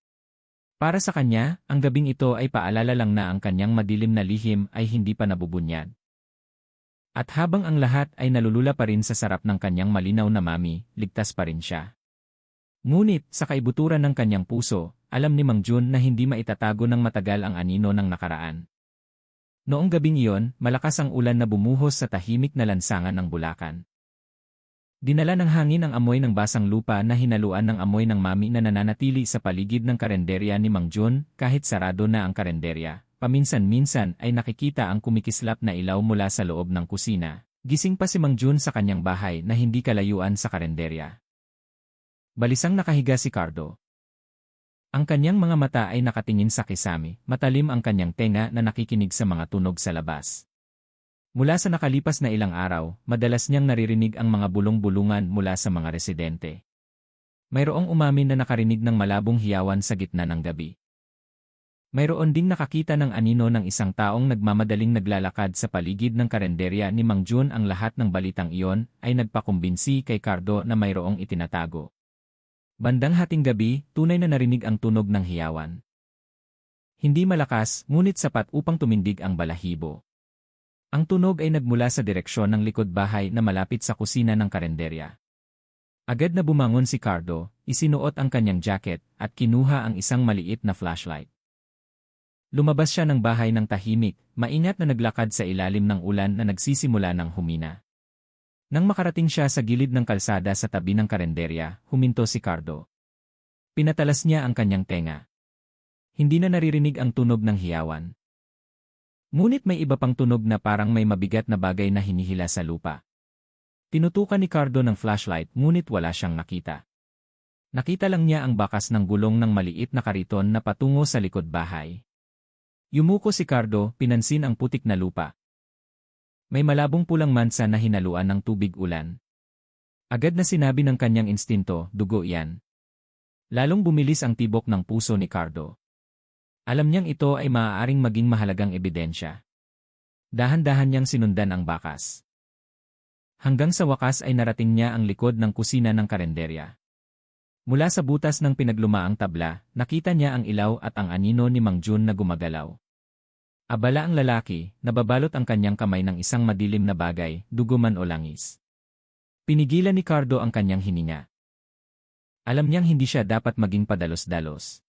Para sa kanya, ang gabing ito ay paalala lang na ang kanyang madilim na lihim ay hindi pa nabubunyag. At habang ang lahat ay nalulula pa rin sa sarap ng kanyang malinaw na mami, ligtas pa rin siya. Ngunit, sa kaibuturan ng kanyang puso, alam ni Mang Jun na hindi maitatago ng matagal ang anino ng nakaraan. Noong gabing iyon, malakas ang ulan na bumuhos sa tahimik na lansangan ng Bulacan. Dinala ng hangin ang amoy ng basang lupa na hinaluan ng amoy ng mami na nananatili sa paligid ng karenderya ni Mang Jun kahit sarado na ang karenderya. Paminsan-minsan ay nakikita ang kumikislap na ilaw mula sa loob ng kusina, Gising pa si Mang Jun sa kanyang bahay na hindi kalayuan sa karenderya. Balisang nakahiga si Cardo. Ang kanyang mga mata ay nakatingin sa kisame, matalim ang kanyang tenga na nakikinig sa mga tunog sa labas. Mula sa nakalipas na ilang araw, madalas niyang naririnig ang mga bulong-bulungan mula sa mga residente. Mayroong umamin na nakarinig ng malabong hiyawan sa gitna ng gabi. Mayroon ding nakakita ng anino ng isang taong nagmamadaling naglalakad sa paligid ng karenderya ni Mang Jun. Ang lahat ng balitang iyon ay nagpakumbinsi kay Cardo na mayroong itinatago. Bandang hating gabi, tunay na narinig ang tunog ng hiyawan. Hindi malakas, ngunit sapat upang tumindig ang balahibo. Ang tunog ay nagmula sa direksyon ng likod bahay na malapit sa kusina ng karenderya. Agad na bumangon si Cardo, isinuot ang kanyang jacket, at kinuha ang isang maliit na flashlight. Lumabas siya ng bahay ng tahimik, maingat na naglakad sa ilalim ng ulan na nagsisimula ng humina. Nang makarating siya sa gilid ng kalsada sa tabi ng karenderya, huminto si Cardo. Pinatalas niya ang kanyang tenga. Hindi na naririnig ang tunog ng hiyawan. Ngunit may iba pang tunog na parang may mabigat na bagay na hinihila sa lupa. Tinutukan ni Cardo ng flashlight ngunit wala siyang nakita. Nakita lang niya ang bakas ng gulong ng maliit na kariton na patungo sa likod bahay. Yumuko si Cardo, pinansin ang putik na lupa. May malabong pulang mansa na hinaluan ng tubig ulan. Agad na sinabi ng kanyang instinto, dugo yan. Lalong bumilis ang tibok ng puso ni Cardo. Alam niyang ito ay maaaring maging mahalagang ebidensya. Dahan-dahan niyang sinundan ang bakas. Hanggang sa wakas ay narating niya ang likod ng kusina ng karenderya. Mula sa butas ng pinaglumaang tabla, nakita niya ang ilaw at ang anino ni Mang Jun na gumagalaw. Abala ang lalaki, nababalot ang kanyang kamay ng isang madilim na bagay, dugo man o langis. Pinigilan ni Cardo ang kanyang hininga. Alam niyang hindi siya dapat maging padalos-dalos.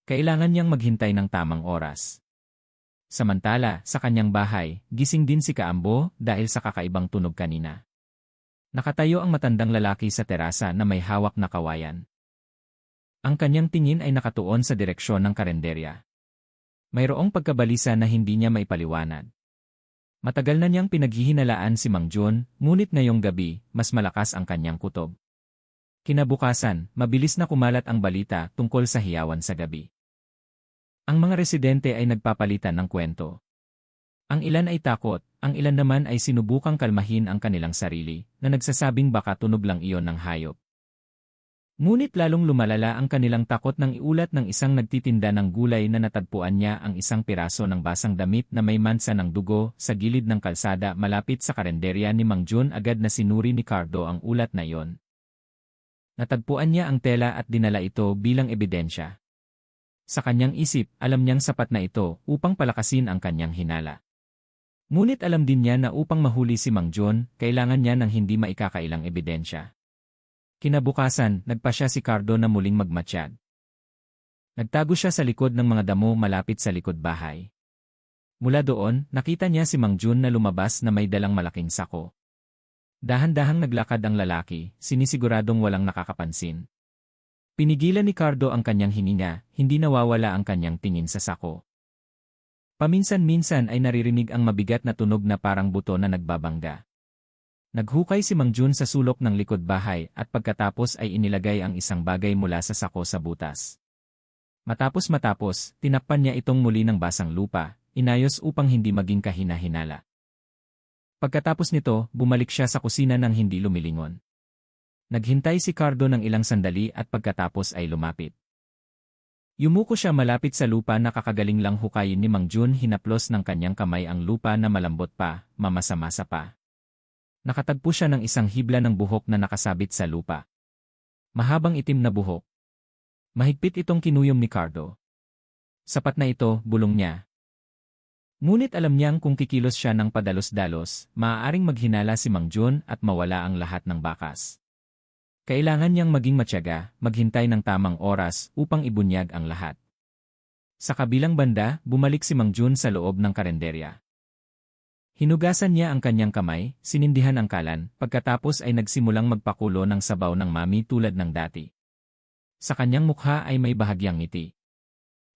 Kailangan niyang maghintay ng tamang oras. Samantala, sa kanyang bahay, gising din si Kaambo dahil sa kakaibang tunog kanina. Nakatayo ang matandang lalaki sa terasa na may hawak na kawayan. Ang kanyang tingin ay nakatuon sa direksyon ng karenderya. Mayroong pagkabalisa na hindi niya maipaliwanag. Matagal na niyang pinaghihinalaan si Mang Jun, ngunit ngayong gabi, mas malakas ang kanyang kutob. Kinabukasan, mabilis na kumalat ang balita tungkol sa hiyawan sa gabi. Ang mga residente ay nagpapalitan ng kwento. Ang ilan ay takot, ang ilan naman ay sinubukang kalmahin ang kanilang sarili, na nagsasabing baka tunog lang iyon ng hayop. Ngunit lalong lumalala ang kanilang takot nang iulat ng isang nagtitinda ng gulay na natagpuan niya ang isang piraso ng basang damit na may mansa ng dugo sa gilid ng kalsada malapit sa karenderya ni Mang Jun. Agad na sinuri ni Cardo ang ulat na iyon. Natagpuan niya ang tela at dinala ito bilang ebidensya. Sa kanyang isip, alam niyang sapat na ito upang palakasin ang kanyang hinala. Ngunit alam din niya na upang mahuli si Mang Jun, kailangan niya ng hindi maikakailang ebidensya. Kinabukasan, nagpasya si Cardo na muling magmatsyag. Nagtago siya sa likod ng mga damo malapit sa likod bahay. Mula doon, nakita niya si Mang Jun na lumabas na may dalang malaking sako. Dahan-dahang naglakad ang lalaki, sinisiguradong walang nakakapansin. Pinigilan ni Cardo ang kanyang hininga, hindi nawawala ang kanyang tingin sa sako. Paminsan-minsan ay naririnig ang mabigat na tunog na parang buto na nagbabangga. Naghukay si Mang Jun sa sulok ng likod bahay at pagkatapos ay inilagay ang isang bagay mula sa sako sa butas. Matapos, tinakpan niya itong muli ng basang lupa, inayos upang hindi maging kahina-hinala. Pagkatapos nito, bumalik siya sa kusina nang hindi lumilingon. Naghintay si Cardo ng ilang sandali at pagkatapos ay lumapit. Yumuko siya malapit sa lupa na kakagaling lang hukayin ni Mang Jun. Hinaplos ng kanyang kamay ang lupa na malambot pa, mamasa-masa pa. Nakatagpo siya ng isang hibla ng buhok na nakasabit sa lupa. Mahabang itim na buhok. Mahigpit itong kinuyom ni Cardo. Sapat na ito, bulong niya. Ngunit alam niyang kung kikilos siya ng padalos-dalos, maaaring maghinala si Mang Jun at mawala ang lahat ng bakas. Kailangan niyang maging matyaga, maghintay ng tamang oras upang ibunyag ang lahat. Sa kabilang banda, bumalik si Mang Jun sa loob ng karenderya. Hinugasan niya ang kanyang kamay, sinindihan ang kalan, pagkatapos ay nagsimulang magpakulo ng sabaw ng mami tulad ng dati. Sa kanyang mukha ay may bahagyang ngiti.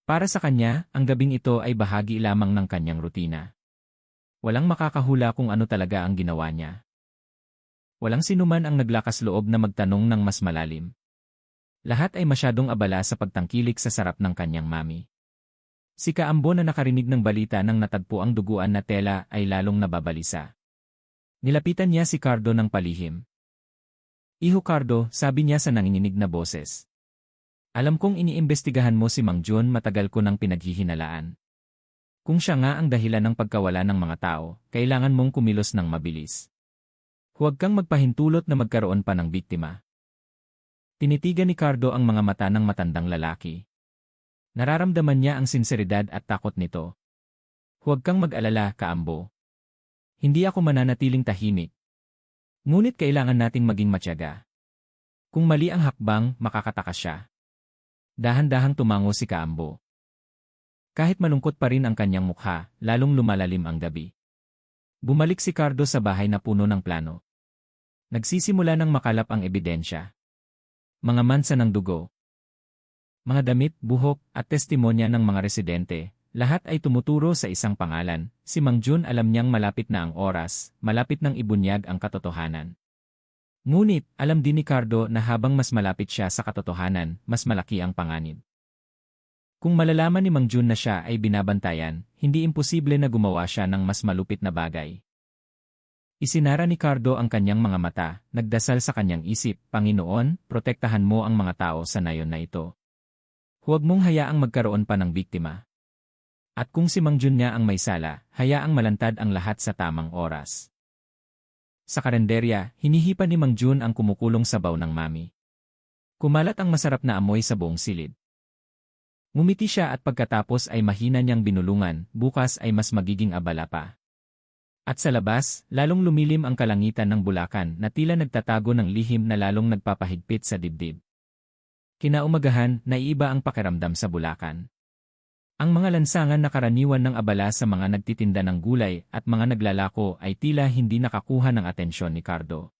Para sa kanya, ang gabing ito ay bahagi lamang ng kanyang rutina. Walang makakahula kung ano talaga ang ginawa niya. Walang sinuman ang naglakas loob na magtanong ng mas malalim. Lahat ay masyadong abala sa pagtangkilik sa sarap ng kanyang mami. Si Kaambo na nakarinig ng balita ng natagpo ang duguan na tela ay lalong nababalisa. Nilapitan niya si Cardo ng palihim. Iho Cardo, sabi niya sa nanginginig na boses. Alam kong iniimbestigahan mo si Mang Jun, matagal ko nang pinaghihinalaan. Kung siya nga ang dahilan ng pagkawala ng mga tao, kailangan mong kumilos ng mabilis. Huwag kang magpahintulot na magkaroon pa ng biktima. Tinitigan ni Cardo ang mga mata ng matandang lalaki. Nararamdaman niya ang sinseridad at takot nito. Huwag kang mag-alala, Kaambo. Hindi ako mananatiling tahimik. Ngunit kailangan nating maging matyaga. Kung mali ang hakbang, makakatakas siya. Dahan-dahang tumango si Kaambo. Kahit malungkot pa rin ang kanyang mukha, lalong lumalalim ang gabi. Bumalik si Cardo sa bahay na puno ng plano. Nagsisimula ng makalap ang ebidensya. Mga mansa ng dugo, mga damit, buhok, at testimonya ng mga residente, lahat ay tumuturo sa isang pangalan. Si Mang Jun alam niyang malapit na ang oras, malapit nang ibunyag ang katotohanan. Ngunit, alam din ni Cardo na habang mas malapit siya sa katotohanan, mas malaki ang panganib. Kung malalaman ni Mang Jun na siya ay binabantayan, hindi imposible na gumawa siya ng mas malupit na bagay. Isinara ni Cardo ang kanyang mga mata, nagdasal sa kanyang isip, Panginoon, protektahan mo ang mga tao sa nayon na ito. Huwag mong hayaang magkaroon pa ng biktima. At kung si Mang Jun nga ang may sala, hayaang malantad ang lahat sa tamang oras. Sa karenderya, hinihipan ni Mang Jun ang kumukulong sabaw ng mami. Kumalat ang masarap na amoy sa buong silid. Ngumiti siya at pagkatapos ay mahina niyang binulungan, bukas ay mas magiging abala pa. At sa labas, lalong lumilim ang kalangitan ng Bulacan na tila nagtatago ng lihim na lalong nagpapahigpit sa dibdib. Kinaumagahan, naiiba ang pakiramdam sa Bulacan. Ang mga lansangan na karaniwan ng abala sa mga nagtitinda ng gulay at mga naglalako ay tila hindi nakakuha ng atensyon ni Cardo.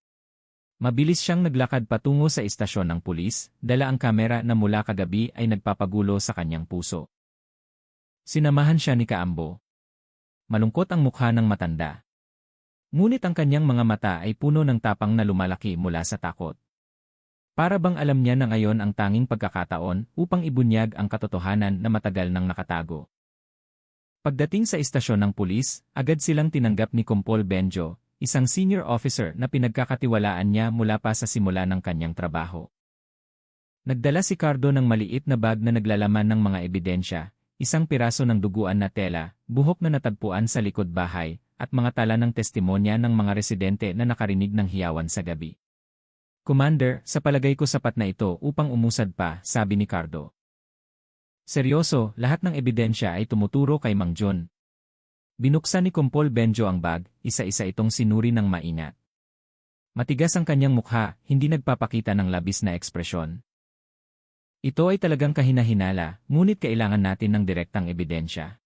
Mabilis siyang naglakad patungo sa istasyon ng pulis, dala ang kamera na mula kagabi ay nagpapagulo sa kanyang puso. Sinamahan siya ni Kaambo. Malungkot ang mukha ng matanda. Ngunit ang kanyang mga mata ay puno ng tapang na lumalaki mula sa takot. Para bang alam niya na ngayon ang tanging pagkakataon upang ibunyag ang katotohanan na matagal nang nakatago. Pagdating sa istasyon ng pulis, agad silang tinanggap ni Kompol Benjo, isang senior officer na pinagkakatiwalaan niya mula pa sa simula ng kanyang trabaho. Nagdala si Cardo ng maliit na bag na naglalaman ng mga ebidensya, isang piraso ng duguan na tela, buhok na natagpuan sa likod bahay, at mga tala ng testimonya ng mga residente na nakarinig ng hiyawan sa gabi. Commander, sa palagay ko sapat na ito upang umusad pa, sabi ni Cardo. Seryoso, lahat ng ebidensya ay tumuturo kay Mang Jun. Binuksan ni Kompol Benjo ang bag, isa-isa itong sinuri ng maingat. Matigas ang kanyang mukha, hindi nagpapakita ng labis na ekspresyon. Ito ay talagang kahina-hinala, ngunit kailangan natin ng direktang ebidensya.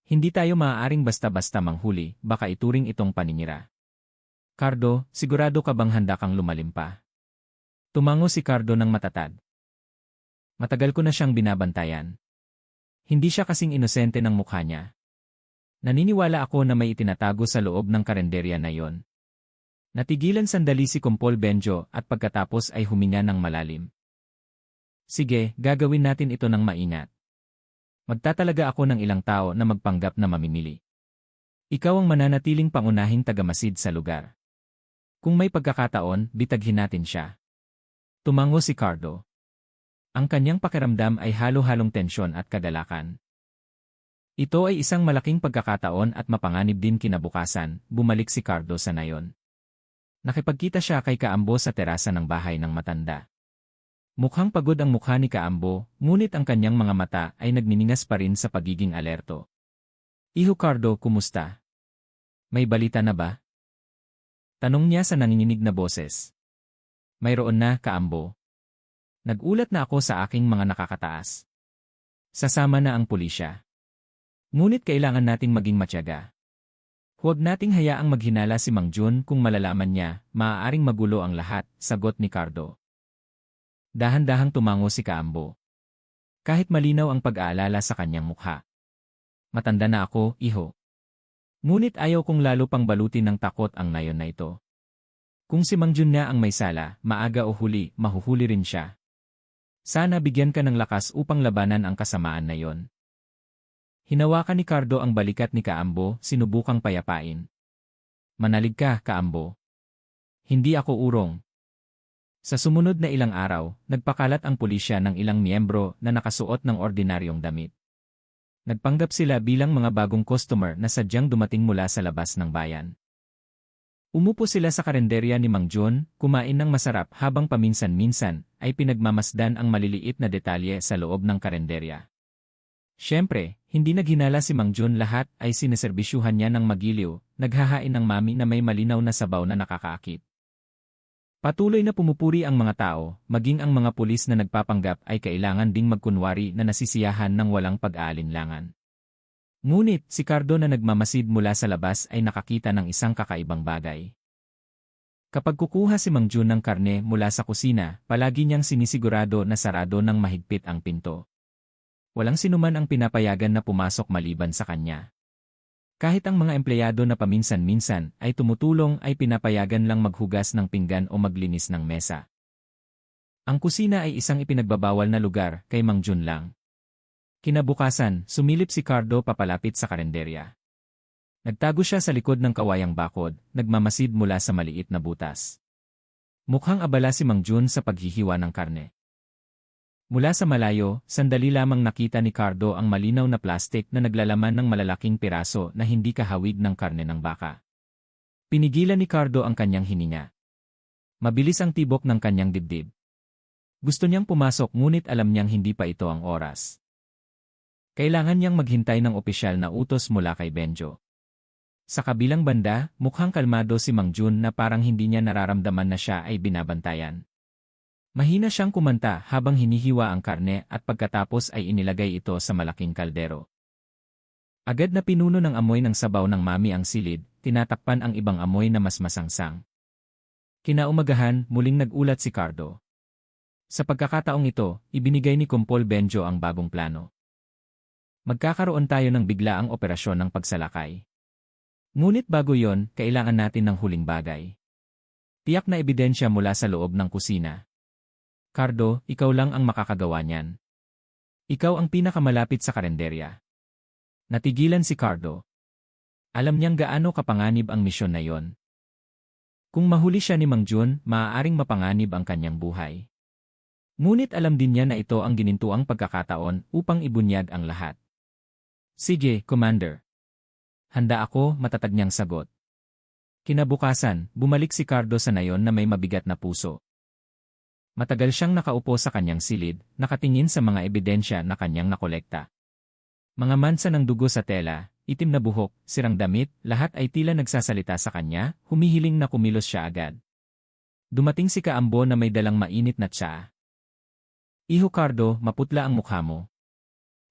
Hindi tayo maaaring basta-basta manghuli, baka ituring itong paninira. Cardo, sigurado ka bang handa kang lumalim pa? Tumango si Cardo ng matatag. Matagal ko na siyang binabantayan. Hindi siya kasing inosente ng mukha niya. Naniniwala ako na may itinatago sa loob ng karenderya na yon. Natigilan sandali si Kompol Benjo at pagkatapos ay huminga ng malalim. Sige, gagawin natin ito ng maingat. Magtatalaga ako ng ilang tao na magpanggap na mamimili. Ikaw ang mananatiling pangunahing tagamasid sa lugar. Kung may pagkakataon, bitaghin natin siya. Tumango si Cardo. Ang kanyang pakiramdam ay halo-halong tensyon at kagalakan. Ito ay isang malaking pagkakataon at mapanganib din kinabukasan, bumalik si Cardo sa nayon. Nakipagkita siya kay Kaambo sa terasa ng bahay ng matanda. Mukhang pagod ang mukha ni Kaambo, ngunit ang kanyang mga mata ay nagniningas pa rin sa pagiging alerto. Iho Cardo, kumusta? May balita na ba? Tanong niya sa nanginginig na boses. Mayroon na, Kaambo. Nagulat na ako sa aking mga nakakataas. Sasama na ang pulisya. Ngunit kailangan nating maging matyaga. Huwag nating hayaang maghinala si Mang Jun kung malalaman niya, maaaring magulo ang lahat, sagot ni Cardo. Dahan-dahang tumango si Kaambo. Kahit malinaw ang pag-aalala sa kanyang mukha. Matanda na ako, iho. Ngunit ayaw kong lalo pang balutin ng takot ang nayon na ito. Kung si Mang Jun na ang may sala, maaga o huli, mahuhuli rin siya. Sana bigyan ka ng lakas upang labanan ang kasamaan na yon. Hinawakan ni Cardo ang balikat ni Kaambo, sinubukang payapain. Manalig ka, Kaambo. Hindi ako urong. Sa sumunod na ilang araw, nagpakalat ang pulisya ng ilang miyembro na nakasuot ng ordinaryong damit. Nagpanggap sila bilang mga bagong customer na sadyang dumating mula sa labas ng bayan. Umupo sila sa karenderya ni Mang Jun, kumain ng masarap habang paminsan-minsan ay pinagmamasdan ang maliliit na detalye sa loob ng karenderya. Siyempre, hindi naghinala si Mang Jun, lahat ay sineserbisyuhan niya ng magiliw, naghahain ng mami na may malinaw na sabaw na nakakaakit. Patuloy na pumupuri ang mga tao, maging ang mga pulis na nagpapanggap ay kailangan ding magkunwari na nasisiyahan ng walang pag-aalinlangan. Ngunit, si Cardo na nagmamasid mula sa labas ay nakakita ng isang kakaibang bagay. Kapag kukuha si Mang Jun ng karne mula sa kusina, palagi niyang sinisigurado na sarado ng mahigpit ang pinto. Walang sinuman ang pinapayagan na pumasok maliban sa kanya. Kahit ang mga empleyado na paminsan-minsan ay tumutulong ay pinapayagan lang maghugas ng pinggan o maglinis ng mesa. Ang kusina ay isang ipinagbabawal na lugar kay Mang Jun lang. Kinabukasan, sumilip si Cardo papalapit sa karenderya. Nagtago siya sa likod ng kawayang bakod, nagmamasid mula sa maliit na butas. Mukhang abala si Mang Jun sa paghihiwa ng karne. Mula sa malayo, sandali lamang nakita ni Cardo ang malinaw na plastik na naglalaman ng malalaking piraso na hindi kahawig ng karne ng baka. Pinigilan ni Cardo ang kanyang hininga. Mabilis ang tibok ng kanyang dibdib. Gusto niyang pumasok ngunit alam niyang hindi pa ito ang oras. Kailangan niyang maghintay ng opisyal na utos mula kay Benjo. Sa kabilang banda, mukhang kalmado si Mang Jun na parang hindi niya nararamdaman na siya ay binabantayan. Mahina siyang kumanta habang hinihiwa ang karne at pagkatapos ay inilagay ito sa malaking kaldero. Agad na pinuno ng amoy ng sabaw ng mami ang silid, tinatakpan ang ibang amoy na mas masangsang. Kinaumagahan, muling nagulat si Cardo. Sa pagkakataong ito, ibinigay ni Kumpol Benjo ang bagong plano. Magkakaroon tayo ng biglaang operasyon ng pagsalakay. Ngunit bago yon, kailangan natin ng huling bagay. Tiyak na ebidensya mula sa loob ng kusina. Cardo, ikaw lang ang makakagawa niyan. Ikaw ang pinakamalapit sa karenderya. Natigilan si Cardo. Alam niyang gaano kapanganib ang misyon na yon. Kung mahuli siya ni Mang Jun, maaaring mapanganib ang kanyang buhay. Ngunit alam din niya na ito ang ginintuang pagkakataon upang ibunyag ang lahat. Sige, Commander. Handa ako, matatag niyang sagot. Kinabukasan, bumalik si Cardo sa nayon na may mabigat na puso. Matagal siyang nakaupo sa kanyang silid, nakatingin sa mga ebidensya na kanyang nakolekta. Mga mansa ng dugo sa tela, itim na buhok, sirang damit, lahat ay tila nagsasalita sa kanya, humihiling na kumilos siya agad. Dumating si Kaambo na may dalang mainit na tsaa. Iho Cardo, maputla ang mukha mo.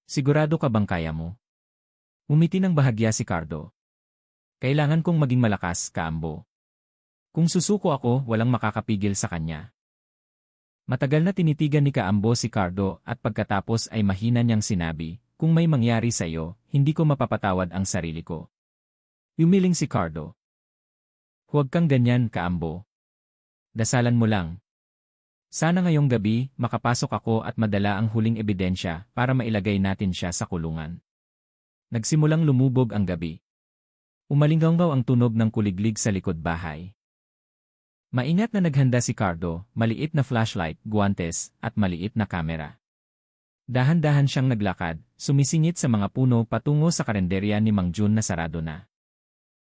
Sigurado ka bang kaya mo? Umiti ng bahagya si Cardo. Kailangan kong maging malakas, Kaambo. Kung susuko ako, walang makakapigil sa kanya. Matagal na tinitigan ni Kaambo si Cardo at pagkatapos ay mahina niyang sinabi, kung may mangyari sa iyo, hindi ko mapapatawad ang sarili ko. Yumiling si Cardo. Huwag kang ganyan, Kaambo. Dasalan mo lang. Sana ngayong gabi, makapasok ako at madala ang huling ebidensya para mailagay natin siya sa kulungan. Nagsimulang lumubog ang gabi. Umalinggaw ang tunog ng kuliglig sa likod bahay. Maingat na naghanda si Cardo, maliit na flashlight, guwantes, at maliit na kamera. Dahan-dahan siyang naglakad, sumisingit sa mga puno patungo sa karenderya ni Mang Jun na sarado na.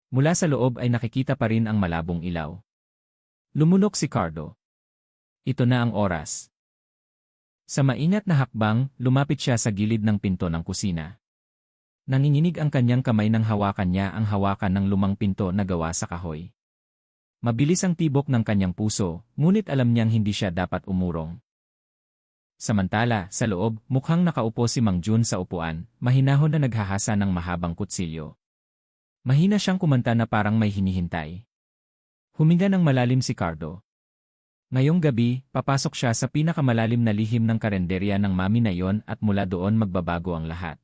Mula sa loob ay nakikita pa rin ang malabong ilaw. Lumunok si Cardo. Ito na ang oras. Sa maingat na hakbang, lumapit siya sa gilid ng pinto ng kusina. Nanginginig ang kanyang kamay nang hawakan niya ang hawakan ng lumang pinto na gawa sa kahoy. Mabilis ang tibok ng kanyang puso, ngunit alam niyang hindi siya dapat umurong. Samantala, sa loob, mukhang nakaupo si Mang Jun sa upuan, mahinahon na naghahasa ng mahabang kutsilyo. Mahina siyang kumanta na parang may hinihintay. Huminga ng malalim si Cardo. Ngayong gabi, papasok siya sa pinakamalalim na lihim ng karenderya ng mami na yon at mula doon magbabago ang lahat.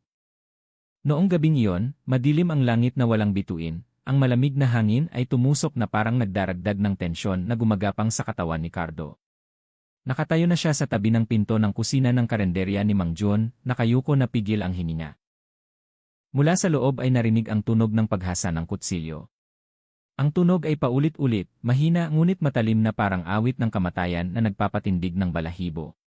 Noong gabing iyon, madilim ang langit na walang bituin, ang malamig na hangin ay tumusok na parang nagdaragdag ng tensyon na gumagapang sa katawan ni Cardo. Nakatayo na siya sa tabi ng pinto ng kusina ng karenderya ni Mang John, nakayuko na pigil ang hininga. Mula sa loob ay narinig ang tunog ng paghasa ng kutsilyo. Ang tunog ay paulit-ulit, mahina ngunit matalim na parang awit ng kamatayan na nagpapatindig ng balahibo.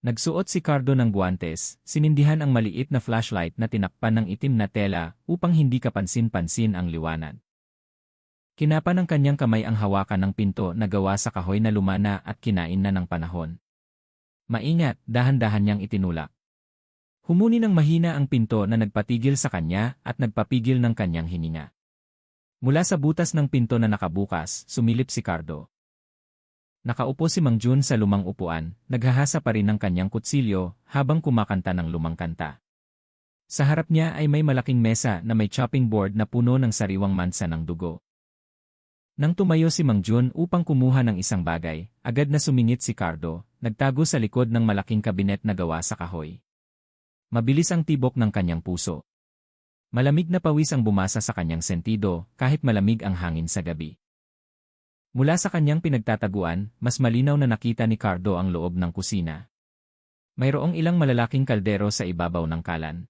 Nagsuot si Cardo ng guwantes, sinindihan ang maliit na flashlight na tinakpan ng itim na tela upang hindi kapansin-pansin ang liwanag. Kinapa ng kanyang kamay ang hawakan ng pinto na gawa sa kahoy na lumana at kinain na ng panahon. Maingat, dahan-dahan niyang itinulak. Humuni ng mahina ang pinto na nagpatigil sa kanya at nagpapigil ng kanyang hininga. Mula sa butas ng pinto na nakabukas, sumilip si Cardo. Nakaupo si Mang Jun sa lumang upuan, naghahasa pa rin ng kanyang kutsilyo habang kumakanta ng lumang kanta. Sa harap niya ay may malaking mesa na may chopping board na puno ng sariwang mansa ng dugo. Nang tumayo si Mang Jun upang kumuha ng isang bagay, agad na sumingit si Cardo, nagtago sa likod ng malaking kabinet na gawa sa kahoy. Mabilis ang tibok ng kanyang puso. Malamig na pawis ang bumasa sa kanyang sentido kahit malamig ang hangin sa gabi. Mula sa kanyang pinagtataguan, mas malinaw na nakita ni Cardo ang loob ng kusina. Mayroong ilang malalaking kaldero sa ibabaw ng kalan.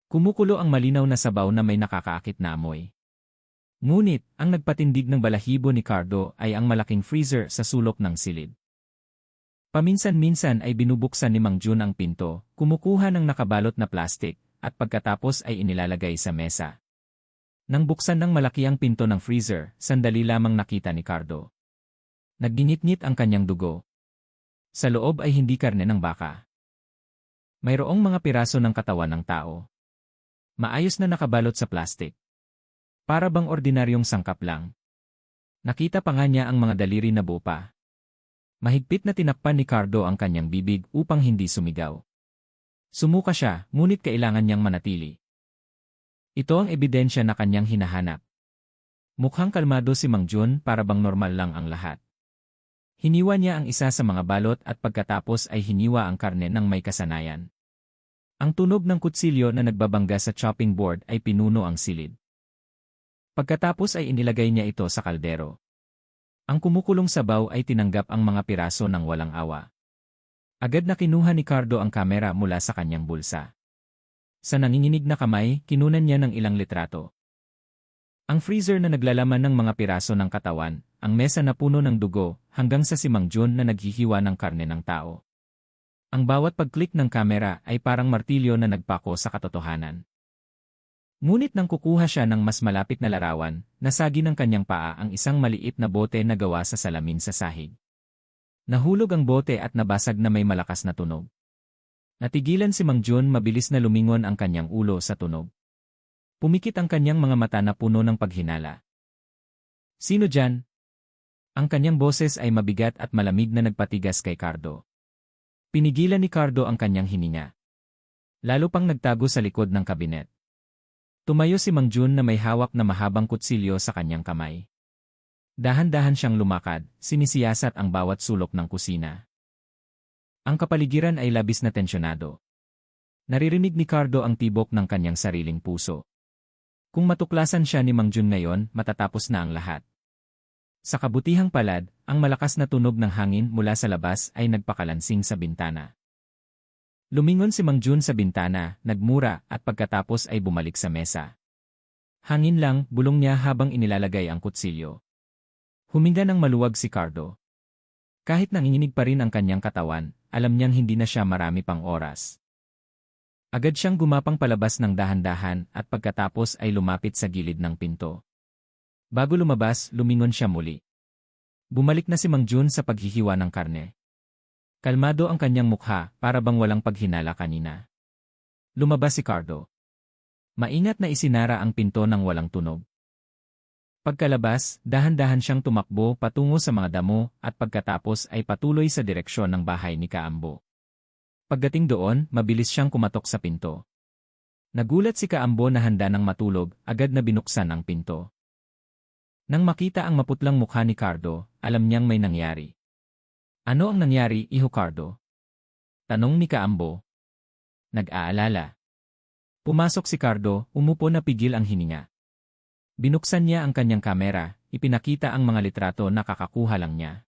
Kumukulo ang malinaw na sabaw na may nakakaakit na amoy. Ngunit, ang nagpatindig ng balahibo ni Cardo ay ang malaking freezer sa sulok ng silid. Paminsan-minsan ay binubuksan ni Mang Jun ang pinto, kumukuha ng nakabalot na plastik, at pagkatapos ay inilalagay sa mesa. Nang buksan ng malaki ang pinto ng freezer, sandali lamang nakita ni Cardo. Nagginit-ngit ang kanyang dugo. Sa loob ay hindi karne ng baka. Mayroong mga piraso ng katawan ng tao. Maayos na nakabalot sa plastik. Para bang ordinaryong sangkap lang. Nakita pa nga niya ang mga daliri na buo pa. Mahigpit na tinakpan ni Cardo ang kanyang bibig upang hindi sumigaw. Sumuka siya, ngunit kailangan niyang manatili. Ito ang ebidensya na kanyang hinahanap. Mukhang kalmado si Mang Jun para bang normal lang ang lahat. Hiniwa niya ang isa sa mga balot at pagkatapos ay hiniwa ang karne ng may kasanayan. Ang tunog ng kutsilyo na nagbabangga sa chopping board ay pinuno ang silid. Pagkatapos ay inilagay niya ito sa kaldero. Ang kumukulong sabaw ay tinanggap ang mga piraso ng walang awa. Agad na kinuha ni Cardo ang kamera mula sa kanyang bulsa. Sa nanginginig na kamay, kinunan niya ng ilang litrato. Ang freezer na naglalaman ng mga piraso ng katawan, ang mesa na puno ng dugo, hanggang sa si Mang Jun na naghihiwa ng karne ng tao. Ang bawat pag-click ng kamera ay parang martilyo na nagpako sa katotohanan. Ngunit nang kukuha siya ng mas malapit na larawan, nasagi ng kanyang paa ang isang maliit na bote na gawa sa salamin sa sahig. Nahulog ang bote at nabasag na may malakas na tunog. Natigilan si Mang Jun, mabilis na lumingon ang kanyang ulo sa tunog. Pumikit ang kanyang mga mata na puno ng paghinala. Sino dyan? Ang kanyang boses ay mabigat at malamig na nagpatigas kay Cardo. Pinigilan ni Cardo ang kanyang hininga. Lalo pang nagtago sa likod ng kabinet. Tumayo si Mang Jun na may hawak na mahabang kutsilyo sa kanyang kamay. Dahan-dahan siyang lumakad, sinisiyasat ang bawat sulok ng kusina. Ang kapaligiran ay labis na tensyonado. Naririnig ni Cardo ang tibok ng kanyang sariling puso. Kung matuklasan siya ni Mang Jun ngayon, matatapos na ang lahat. Sa kabutihang palad, ang malakas na tunog ng hangin mula sa labas ay nagpakalansing sa bintana. Lumingon si Mang Jun sa bintana, nagmura at pagkatapos ay bumalik sa mesa. Hangin lang, bulong niya habang inilalagay ang kutsilyo. Huminga ng maluwag si Cardo. Kahit nanginginig pa rin ang kanyang katawan, alam niyang hindi na siya marami pang oras. Agad siyang gumapang palabas ng dahan-dahan at pagkatapos ay lumapit sa gilid ng pinto. Bago lumabas, lumingon siya muli. Bumalik na si Mang Jun sa paghihiwa ng karne. Kalmado ang kanyang mukha, para bang walang paghinala kanina. Lumabas si Cardo. Maingat na isinara ang pinto ng walang tunog. Pagkalabas, dahan-dahan siyang tumakbo patungo sa mga damo at pagkatapos ay patuloy sa direksyon ng bahay ni Kaambo. Pagdating doon, mabilis siyang kumatok sa pinto. Nagulat si Kaambo na handa ng matulog, agad na binuksan ang pinto. Nang makita ang maputlang mukha ni Cardo, alam niyang may nangyari. Ano ang nangyari, Iho Cardo? Tanong ni Kaambo. Nag-aalala. Pumasok si Cardo, umupo na pigil ang hininga. Binuksan niya ang kanyang kamera, ipinakita ang mga litrato na kakakuha lang niya.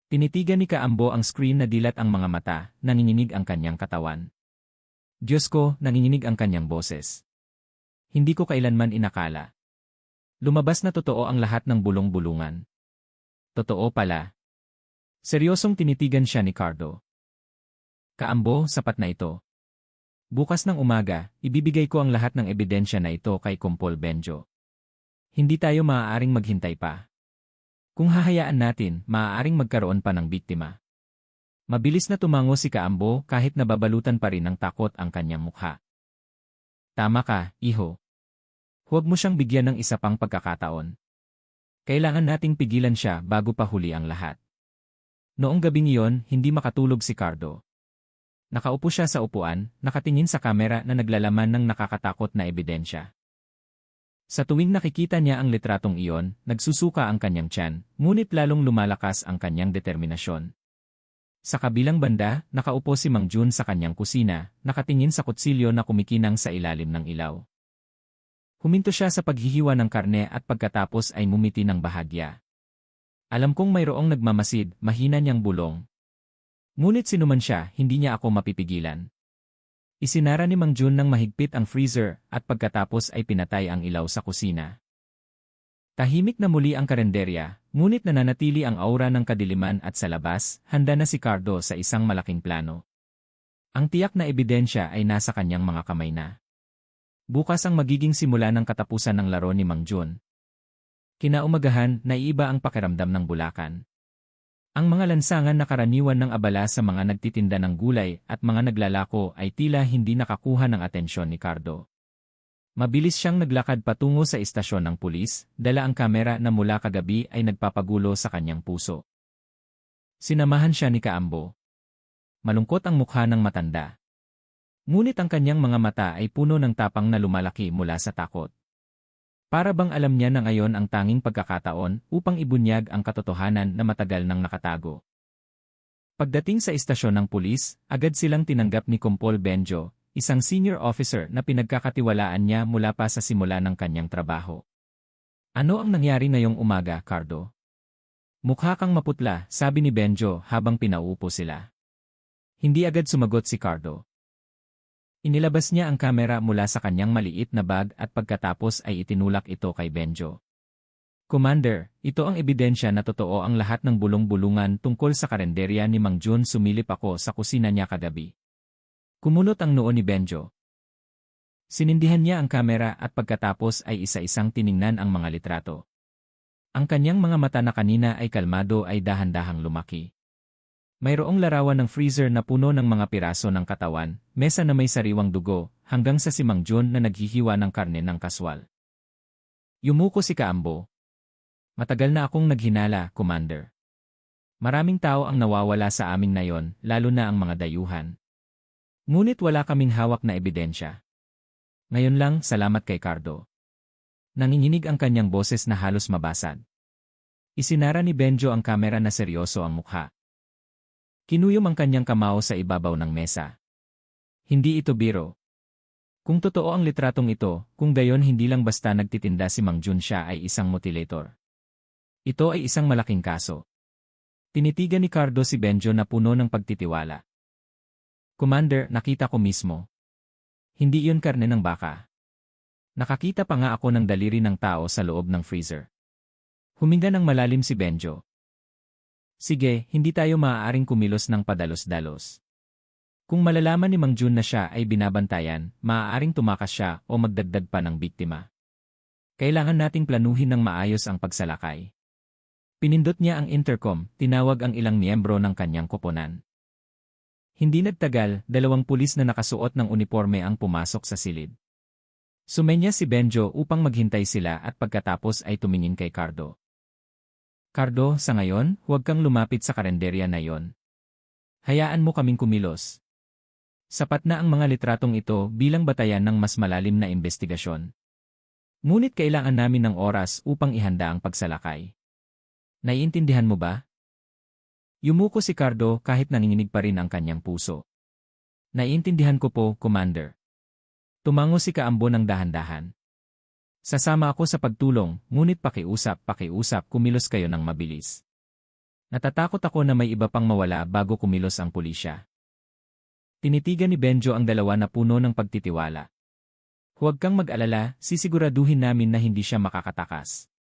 Tinitigan ni Kaambo ang screen na dilat ang mga mata, nanginginig ang kanyang katawan. Diyos ko, nanginginig ang kanyang boses. Hindi ko kailanman inakala. Lumabas na totoo ang lahat ng bulong-bulungan. Totoo pala. Seryosong tinitigan siya ni Cardo. Kaambo, sapat na ito. Bukas ng umaga, ibibigay ko ang lahat ng ebidensya na ito kay Kumpol Benjo. Hindi tayo maaaring maghintay pa. Kung hahayaan natin, maaaring magkaroon pa ng biktima. Mabilis na tumango si Kaambo kahit nababalutan pa rin ng takot ang kanyang mukha. Tama ka, iho. Huwag mo siyang bigyan ng isa pang pagkakataon. Kailangan nating pigilan siya bago pa huli ang lahat. Noong gabing iyon, hindi makatulog si Cardo. Nakaupo siya sa upuan, nakatingin sa kamera na naglalaman ng nakakatakot na ebidensya. Sa tuwing nakikita niya ang litratong iyon, nagsusuka ang kanyang tiyan, ngunit lalong lumalakas ang kanyang determinasyon. Sa kabilang banda, nakaupo si Mang Jun sa kanyang kusina, nakatingin sa kutsilyo na kumikinang sa ilalim ng ilaw. Huminto siya sa paghihiwa ng karne at pagkatapos ay mumiti ng bahagya. Alam kong mayroong nagmamasid, mahina niyang bulong. Ngunit sinuman siya, hindi niya ako mapipigilan. Isinara ni Mang Jun ng mahigpit ang freezer at pagkatapos ay pinatay ang ilaw sa kusina. Tahimik na muli ang karenderya, ngunit nananatili ang aura ng kadiliman at sa labas, handa na si Cardo sa isang malaking plano. Ang tiyak na ebidensya ay nasa kanyang mga kamay na. Bukas ang magiging simula ng katapusan ng laro ni Mang Jun. Kinaumagahan, naiiba ang pakiramdam ng Bulacan. Ang mga lansangan na karaniwan ng abala sa mga nagtitinda ng gulay at mga naglalako ay tila hindi nakakuha ng atensyon ni Cardo. Mabilis siyang naglakad patungo sa istasyon ng pulis, dala ang kamera na mula kagabi ay nagpapagulo sa kanyang puso. Sinamahan siya ni Kaambo. Malungkot ang mukha ng matanda. Ngunit ang kanyang mga mata ay puno ng tapang na lumalaki mula sa takot. Para bang alam niya na ngayon ang tanging pagkakataon upang ibunyag ang katotohanan na matagal nang nakatago. Pagdating sa istasyon ng pulis, agad silang tinanggap ni Kumpol Benjo, isang senior officer na pinagkakatiwalaan niya mula pa sa simula ng kanyang trabaho. Ano ang nangyari ngayong umaga, Cardo? Mukha kang maputla, sabi ni Benjo habang pinauupo sila. Hindi agad sumagot si Cardo. Inilabas niya ang kamera mula sa kanyang maliit na bag at pagkatapos ay itinulak ito kay Benjo. Commander, ito ang ebidensya na totoo ang lahat ng bulong-bulungan tungkol sa karenderya ni Mang Jun. Sumilip ako sa kusina niya kagabi. Kumunot ang noo ni Benjo. Sinindihan niya ang kamera at pagkatapos ay isa-isang tiningnan ang mga litrato. Ang kanyang mga mata na kanina ay kalmado ay dahan-dahang lumaki. Mayroong larawan ng freezer na puno ng mga piraso ng katawan, mesa na may sariwang dugo, hanggang sa si Mang Jun na naghihiwa ng karne ng kaswal. Yumuko si Kaambo. Matagal na akong naghinala, Commander. Maraming tao ang nawawala sa amin ngayon, lalo na ang mga dayuhan. Ngunit wala kaming hawak na ebidensya. Ngayon lang, salamat kay Cardo. Nanginginig ang kanyang boses na halos mabasag. Isinara ni Benjo ang kamera na seryoso ang mukha. Kinuyom ang kanyang kamao sa ibabaw ng mesa. Hindi ito biro. Kung totoo ang litratong ito, kung gayon hindi lang basta nagtitinda si Mang Jun, siya ay isang mutilator. Ito ay isang malaking kaso. Tinitigan ni Cardo si Benjo na puno ng pagtitiwala. Commander, nakita ko mismo. Hindi iyon karne ng baka. Nakakita pa nga ako ng daliri ng tao sa loob ng freezer. Huminga ng malalim si Benjo. Sige, hindi tayo maaaring kumilos ng padalos-dalos. Kung malalaman ni Mang Jun na siya ay binabantayan, maaaring tumakas siya o magdagdag pa ng biktima. Kailangan nating planuhin ng maayos ang pagsalakay. Pinindot niya ang intercom, tinawag ang ilang miyembro ng kanyang koponan. Hindi nagtagal, 2 pulis na nakasuot ng uniforme ang pumasok sa silid. Sumenya si Benjo upang maghintay sila at pagkatapos ay tumingin kay Cardo. Cardo, sa ngayon, huwag kang lumapit sa karenderya na yon. Hayaan mo kaming kumilos. Sapat na ang mga litratong ito bilang batayan ng mas malalim na investigasyon. Ngunit kailangan namin ng oras upang ihanda ang pagsalakay. Naiintindihan mo ba? Yumuko si Cardo kahit nanginginig pa rin ang kanyang puso. Naiintindihan ko po, Commander. Tumango si Kaambo ng dahan-dahan. Sasama ako sa pagtulong, ngunit pakiusap, kumilos kayo ng mabilis. Natatakot ako na may iba pang mawala bago kumilos ang pulisya. Tinitigan ni Benjo ang dalawa na puno ng pagtitiwala. Huwag kang mag-alala, sisiguraduhin namin na hindi siya makakatakas.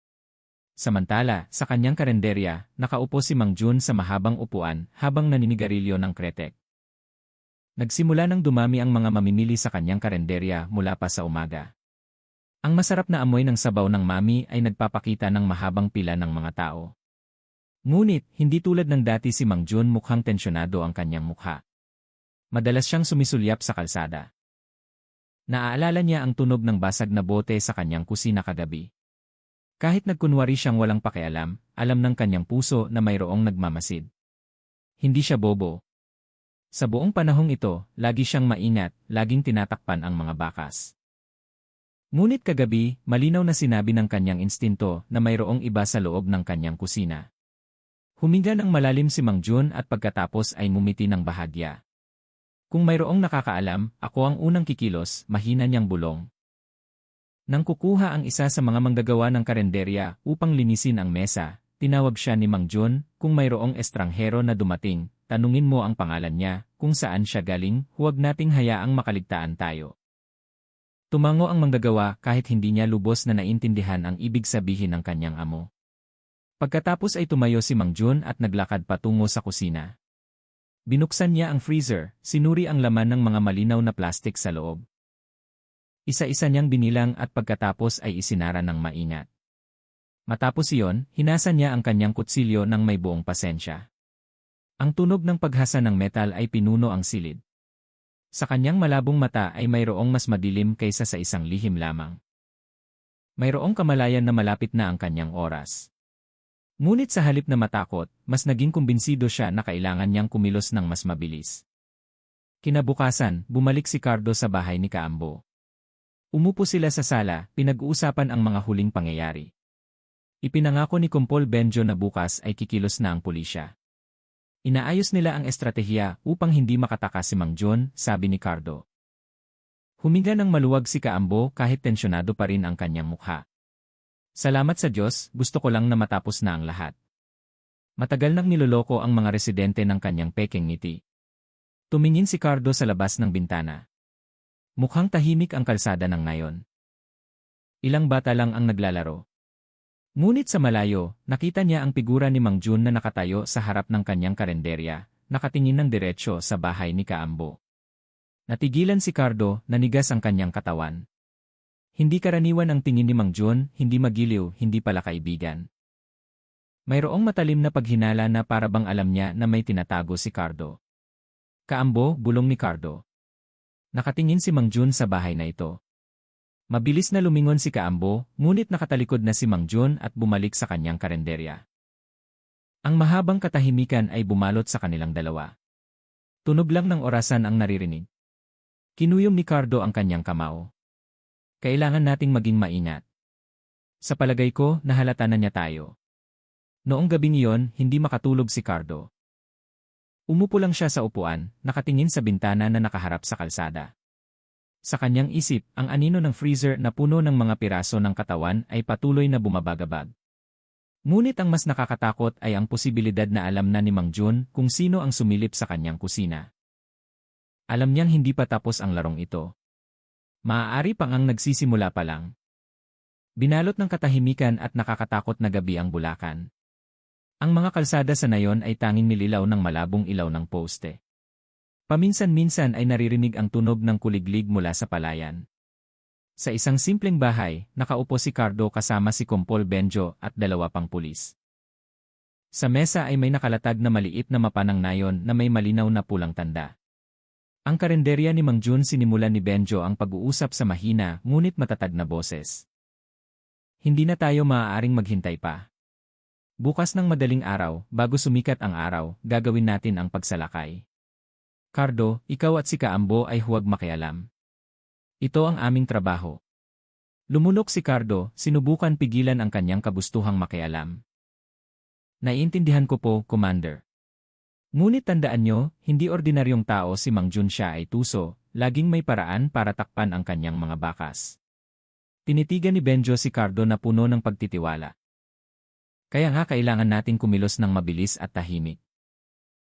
Samantala, sa kanyang karenderya, nakaupo si Mang Jun sa mahabang upuan habang naninigarilyo ng kretek. Nagsimula nang dumami ang mga mamimili sa kanyang karenderya mula pa sa umaga. Ang masarap na amoy ng sabaw ng mami ay nagpapakita ng mahabang pila ng mga tao. Ngunit, hindi tulad ng dati si Mang Jun mukhang tensyonado ang kanyang mukha. Madalas siyang sumisulyap sa kalsada. Naaalala niya ang tunog ng basag na bote sa kanyang kusina kagabi. Kahit nagkunwari siyang walang pakialam, alam ng kanyang puso na mayroong nagmamasid. Hindi siya bobo. Sa buong panahong ito, lagi siyang maingat, laging tinatakpan ang mga bakas. Ngunit kagabi, malinaw na sinabi ng kanyang instinto na mayroong iba sa loob ng kanyang kusina. Huminga ng malalim si Mang Jun at pagkatapos ay ngumiti ng bahagya. Kung mayroong nakakaalam, ako ang unang kikilos, mahina niyang bulong. Nang kukuha ang isa sa mga manggagawa ng karenderya upang linisin ang mesa, tinawag siya ni Mang Jun, kung mayroong estranghero na dumating, tanungin mo ang pangalan niya, kung saan siya galing, huwag nating hayaang makaligtaan tayo. Tumango ang manggagawa kahit hindi niya lubos na naintindihan ang ibig sabihin ng kanyang amo. Pagkatapos ay tumayo si Mang Jun at naglakad patungo sa kusina. Binuksan niya ang freezer, sinuri ang laman ng mga malinaw na plastik sa loob. Isa-isa niyang binilang at pagkatapos ay isinara ng maingat. Matapos iyon, hinasa niya ang kanyang kutsilyo ng may buong pasensya. Ang tunog ng paghasa ng metal ay pinuno ang silid. Sa kanyang malabong mata ay mayroong mas madilim kaysa sa isang lihim lamang. Mayroong kamalayan na malapit na ang kanyang oras. Ngunit sa halip na matakot, mas naging kumbinsido siya na kailangan niyang kumilos ng mas mabilis. Kinabukasan, bumalik si Cardo sa bahay ni Kaambo. Umupo sila sa sala, pinag-uusapan ang mga huling pangyayari. Ipinangako ni Kumpol Benjo na bukas ay kikilos na ang pulisya. Inaayos nila ang estratehiya upang hindi makatakas si Mang Jun, sabi ni Cardo. Huminga ng maluwag si Kaambo kahit tensyonado pa rin ang kanyang mukha. Salamat sa Diyos, gusto ko lang na matapos na ang lahat. Matagal nang niloloko ang mga residente ng kanyang pekeng ngiti. Tumingin si Cardo sa labas ng bintana. Mukhang tahimik ang kalsada ng ngayon. Ilang bata lang ang naglalaro. Ngunit sa malayo, nakita niya ang figura ni Mang Jun na nakatayo sa harap ng kanyang karenderya, nakatingin ng diretsyo sa bahay ni Kaambo. Natigilan si Cardo, nanigas ang kanyang katawan. Hindi karaniwan ang tingin ni Mang Jun, hindi magiliw, hindi pala kaibigan. Mayroong matalim na paghinala na para bang alam niya na may tinatago si Cardo. Kaambo, bulong ni Cardo. Nakatingin si Mang Jun sa bahay na ito. Mabilis na lumingon si Kaambo, ngunit nakatalikod na si Mang Jun at bumalik sa kanyang karenderya. Ang mahabang katahimikan ay bumalot sa kanilang dalawa. Tunog lang ng orasan ang naririnig. Kinuyom ni Cardo ang kanyang kamao. Kailangan nating maging maingat. Sa palagay ko, nahalata na niya tayo. Noong gabing iyon, hindi makatulog si Cardo. Umupo lang siya sa upuan, nakatingin sa bintana na nakaharap sa kalsada. Sa kanyang isip, ang anino ng freezer na puno ng mga piraso ng katawan ay patuloy na bumabagabag. Ngunit ang mas nakakatakot ay ang posibilidad na alam na ni Mang Jun kung sino ang sumilip sa kanyang kusina. Alam niyang hindi pa tapos ang larong ito. Maaari pang ang nagsisimula pa lang. Binalot ng katahimikan at nakakatakot na gabi ang Bulacan. Ang mga kalsada sa nayon ay tanging nililaw ng malabong ilaw ng poste. Paminsan-minsan ay naririnig ang tunog ng kuliglig mula sa palayan. Sa isang simpleng bahay, nakaupo si Cardo kasama si Kumpol Benjo at dalawa pang pulis. Sa mesa ay may nakalatag na maliit na mapa ng nayon na may malinaw na pulang tanda. Ang karenderya ni Mang Jun sinimulan ni Benjo ang pag-uusap sa mahina ngunit matatag na boses. Hindi na tayo maaaring maghintay pa. Bukas ng madaling araw, bago sumikat ang araw, gagawin natin ang pagsalakay. Cardo, ikaw at si Kaambo ay huwag makialam. Ito ang aming trabaho. Lumunok si Cardo, sinubukan pigilan ang kanyang kagustuhang makialam. Naiintindihan ko po, Commander. Ngunit tandaan nyo, hindi ordinaryong tao si Mang Jun, siya ay tuso, laging may paraan para takpan ang kanyang mga bakas. Tinitigan ni Benjo si Cardo na puno ng pagtitiwala. Kaya nga kailangan nating kumilos ng mabilis at tahimik.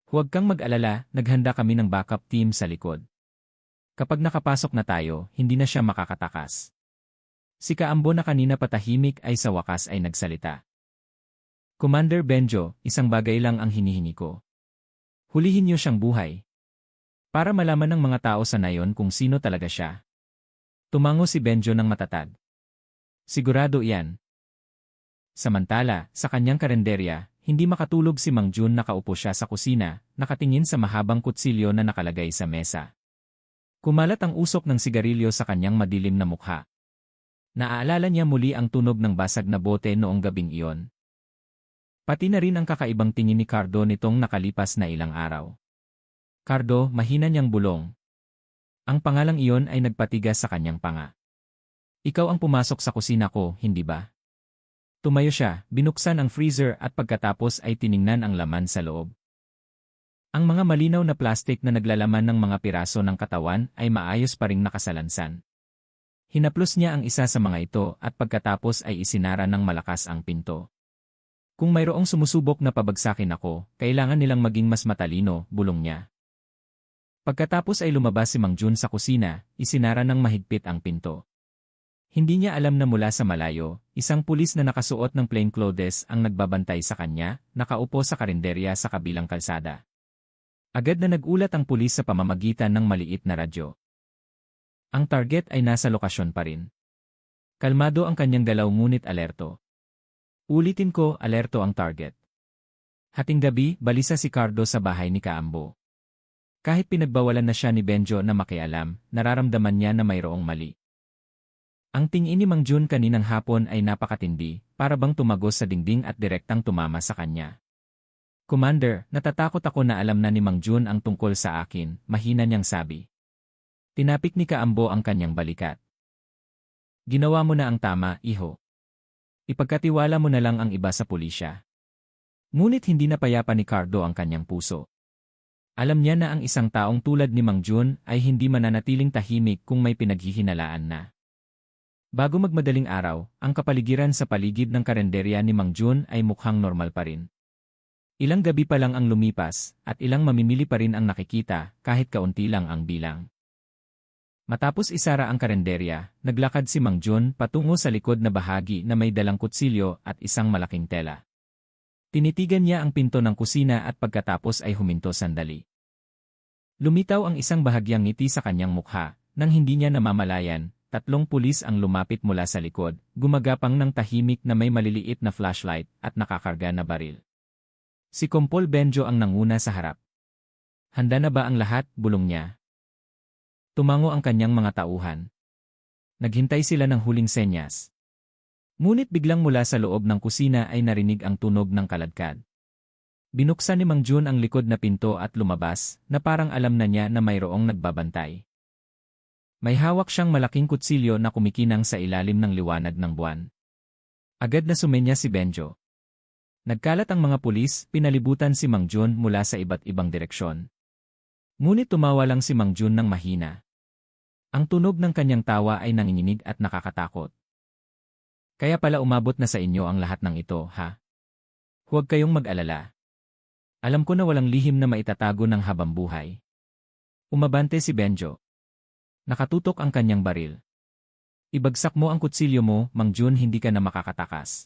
Huwag kang mag-alala, naghanda kami ng backup team sa likod. Kapag nakapasok na tayo, hindi na siya makakatakas. Si Kaambo na kanina patahimik ay sa wakas ay nagsalita. Commander Benjo, isang bagay lang ang hinihingi ko. Hulihin niyo siyang buhay. Para malaman ng mga tao sa nayon kung sino talaga siya. Tumango si Benjo ng matatag. Sigurado iyan. Samantala, sa kanyang karenderya, hindi makatulog si Mang Jun, nakaupo siya sa kusina, nakatingin sa mahabang kutsilyo na nakalagay sa mesa. Kumalat ang usok ng sigarilyo sa kanyang madilim na mukha. Naaalala niya muli ang tunog ng basag na bote noong gabing iyon. Pati na rin ang kakaibang tingin ni Cardo nitong nakalipas na ilang araw. Cardo, mahina niyang bulong. Ang pangalang iyon ay nagpatigas sa kanyang panga. Ikaw ang pumasok sa kusina ko, hindi ba? Tumayo siya, binuksan ang freezer at pagkatapos ay tiningnan ang laman sa loob. Ang mga malinaw na plastik na naglalaman ng mga piraso ng katawan ay maayos pa ring nakasalansan. Hinaplos niya ang isa sa mga ito at pagkatapos ay isinara ng malakas ang pinto. Kung mayroong sumusubok na pabagsakin ako, kailangan nilang maging mas matalino, bulong niya. Pagkatapos ay lumabas si Mang Jun sa kusina, isinara ng mahigpit ang pinto. Hindi niya alam na mula sa malayo, isang pulis na nakasuot ng plainclothes ang nagbabantay sa kanya, nakaupo sa karinderya sa kabilang kalsada. Agad na nagulat ang pulis sa pamamagitan ng maliit na radyo. Ang target ay nasa lokasyon pa rin. Kalmado ang kanyang galaw ngunit alerto. Ulitin ko, alerto ang target. Hating gabi, balisa si Cardo sa bahay ni Kaambo. Kahit pinagbawalan na siya ni Benjo na makialam, nararamdaman niya na mayroong mali. Ang tingin ni Mang Jun kaninang hapon ay napakatindi, para bang tumagos sa dingding at direktang tumama sa kanya. Commander, natatakot ako na alam na ni Mang Jun ang tungkol sa akin, mahina niyang sabi. Tinapik ni Kaambo ang kanyang balikat. Ginawa mo na ang tama, iho. Ipagkatiwala mo na lang ang iba sa pulisya. Ngunit hindi napayapa ni Cardo ang kanyang puso. Alam niya na ang isang taong tulad ni Mang Jun ay hindi mananatiling tahimik kung may pinaghihinalaan na. Bago magmadaling araw, ang kapaligiran sa paligid ng karenderya ni Mang Jun ay mukhang normal pa rin. Ilang gabi pa lang ang lumipas, at ilang mamimili pa rin ang nakikita, kahit kaunti lang ang bilang. Matapos isara ang karenderya, naglakad si Mang Jun patungo sa likod na bahagi na may dalang kutsilyo at isang malaking tela. Tinitigan niya ang pinto ng kusina at pagkatapos ay huminto sandali. Lumitaw ang isang bahagyang ngiti sa kanyang mukha, nang hindi niya namamalayan. 3 pulis ang lumapit mula sa likod, gumagapang ng tahimik na may maliliit na flashlight at nakakarga na baril. Si Kompol Benjo ang nanguna sa harap. Handa na ba ang lahat, bulong niya? Tumango ang kanyang mga tauhan. Naghintay sila ng huling senyas. Ngunit biglang mula sa loob ng kusina ay narinig ang tunog ng kaladkad. Binuksan ni Mang Jun ang likod na pinto at lumabas, na parang alam na niya na mayroong nagbabantay. May hawak siyang malaking kutsilyo na kumikinang sa ilalim ng liwanag ng buwan. Agad na sumenya si Benjo. Nagkalat ang mga pulis, pinalibutan si Mang Jun mula sa iba't ibang direksyon. Ngunit tumawa lang si Mang Jun ng mahina. Ang tunog ng kanyang tawa ay nanginginig at nakakatakot. Kaya pala umabot na sa inyo ang lahat ng ito, ha? Huwag kayong mag-alala. Alam ko na walang lihim na maitatago ng habang buhay. Umabante si Benjo. Nakatutok ang kanyang baril. Ibagsak mo ang kutsilyo mo, Mang Jun, hindi ka na makakatakas.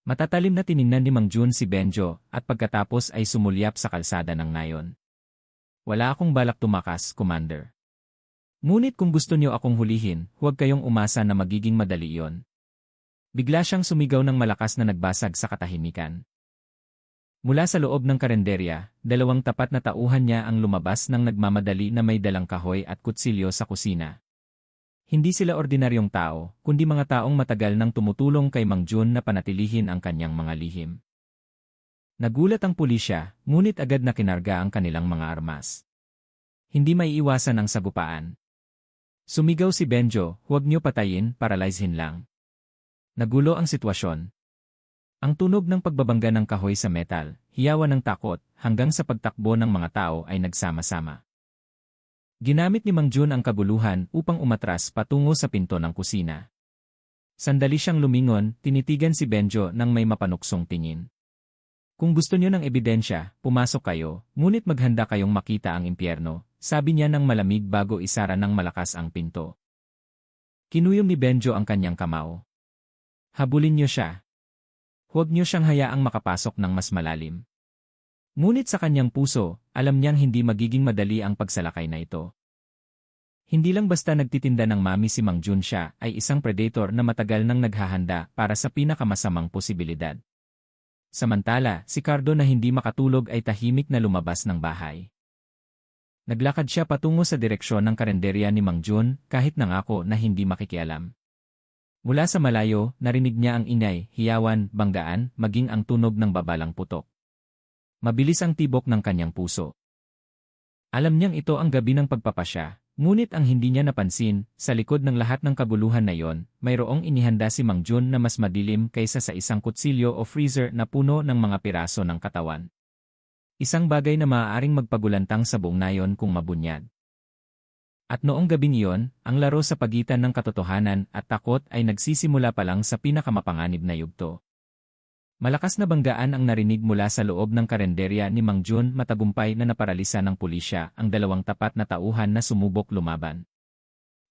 Matatalim na tiningnan ni Mang Jun si Benjo at pagkatapos ay sumulyap sa kalsada ng nayon. Wala akong balak tumakas, Commander. Ngunit kung gusto niyo akong hulihin, huwag kayong umasa na magiging madali iyon. Bigla siyang sumigaw ng malakas na nagbasag sa katahimikan. Mula sa loob ng karenderya, 2 tapat na tauhan niya ang lumabas ng nagmamadali na may dalang kahoy at kutsilyo sa kusina. Hindi sila ordinaryong tao, kundi mga taong matagal nang tumutulong kay Mang Jun na panatilihin ang kanyang mga lihim. Nagulat ang pulisya, ngunit agad na kinarga ang kanilang mga armas. Hindi maiiwasan ang sagupaan. Sumigaw si Benjo, huwag niyo patayin, paralizehin lang. Nagulo ang sitwasyon. Ang tunog ng pagbabangga ng kahoy sa metal, hiyawan ng takot, hanggang sa pagtakbo ng mga tao ay nagsama-sama. Ginamit ni Mang Jun ang kaguluhan upang umatras patungo sa pinto ng kusina. Sandali siyang lumingon, tinitigan si Benjo nang may mapanuksong tingin. Kung gusto niyo ng ebidensya, pumasok kayo, ngunit maghanda kayong makita ang impyerno, sabi niya ng malamig bago isara ng malakas ang pinto. Kinuyom ni Benjo ang kanyang kamao. Habulin niyo siya. Huwag niyo siyang hayaang makapasok ng mas malalim. Ngunit sa kanyang puso, alam niyang hindi magiging madali ang pagsalakay na ito. Hindi lang basta nagtitinda ng mami si Mang Jun, siya ay isang predator na matagal nang naghahanda para sa pinakamasamang posibilidad. Samantala, si Cardo na hindi makatulog ay tahimik na lumabas ng bahay. Naglakad siya patungo sa direksyon ng karenderya ni Mang Jun kahit nangako na hindi makikialam. Mula sa malayo, narinig niya ang ingay, hiyawan, banggaan, maging ang tunog ng babalang putok. Mabilis ang tibok ng kanyang puso. Alam niyang ito ang gabi ng pagpapasya, ngunit ang hindi niya napansin, sa likod ng lahat ng kaguluhan na yon, mayroong inihanda si Mang Jun na mas madilim kaysa sa isang kutsilyo o freezer na puno ng mga piraso ng katawan. Isang bagay na maaaring magpagulantang sa buong nayon kung mabunyag. At noong gabing iyon, ang laro sa pagitan ng katotohanan at takot ay nagsisimula pa lang sa pinakamapanganib na yugto. Malakas na banggaan ang narinig mula sa loob ng karenderya ni Mang Jun, matagumpay na naparalisa ng pulisya ang dalawang tapat na tauhan na sumubok lumaban.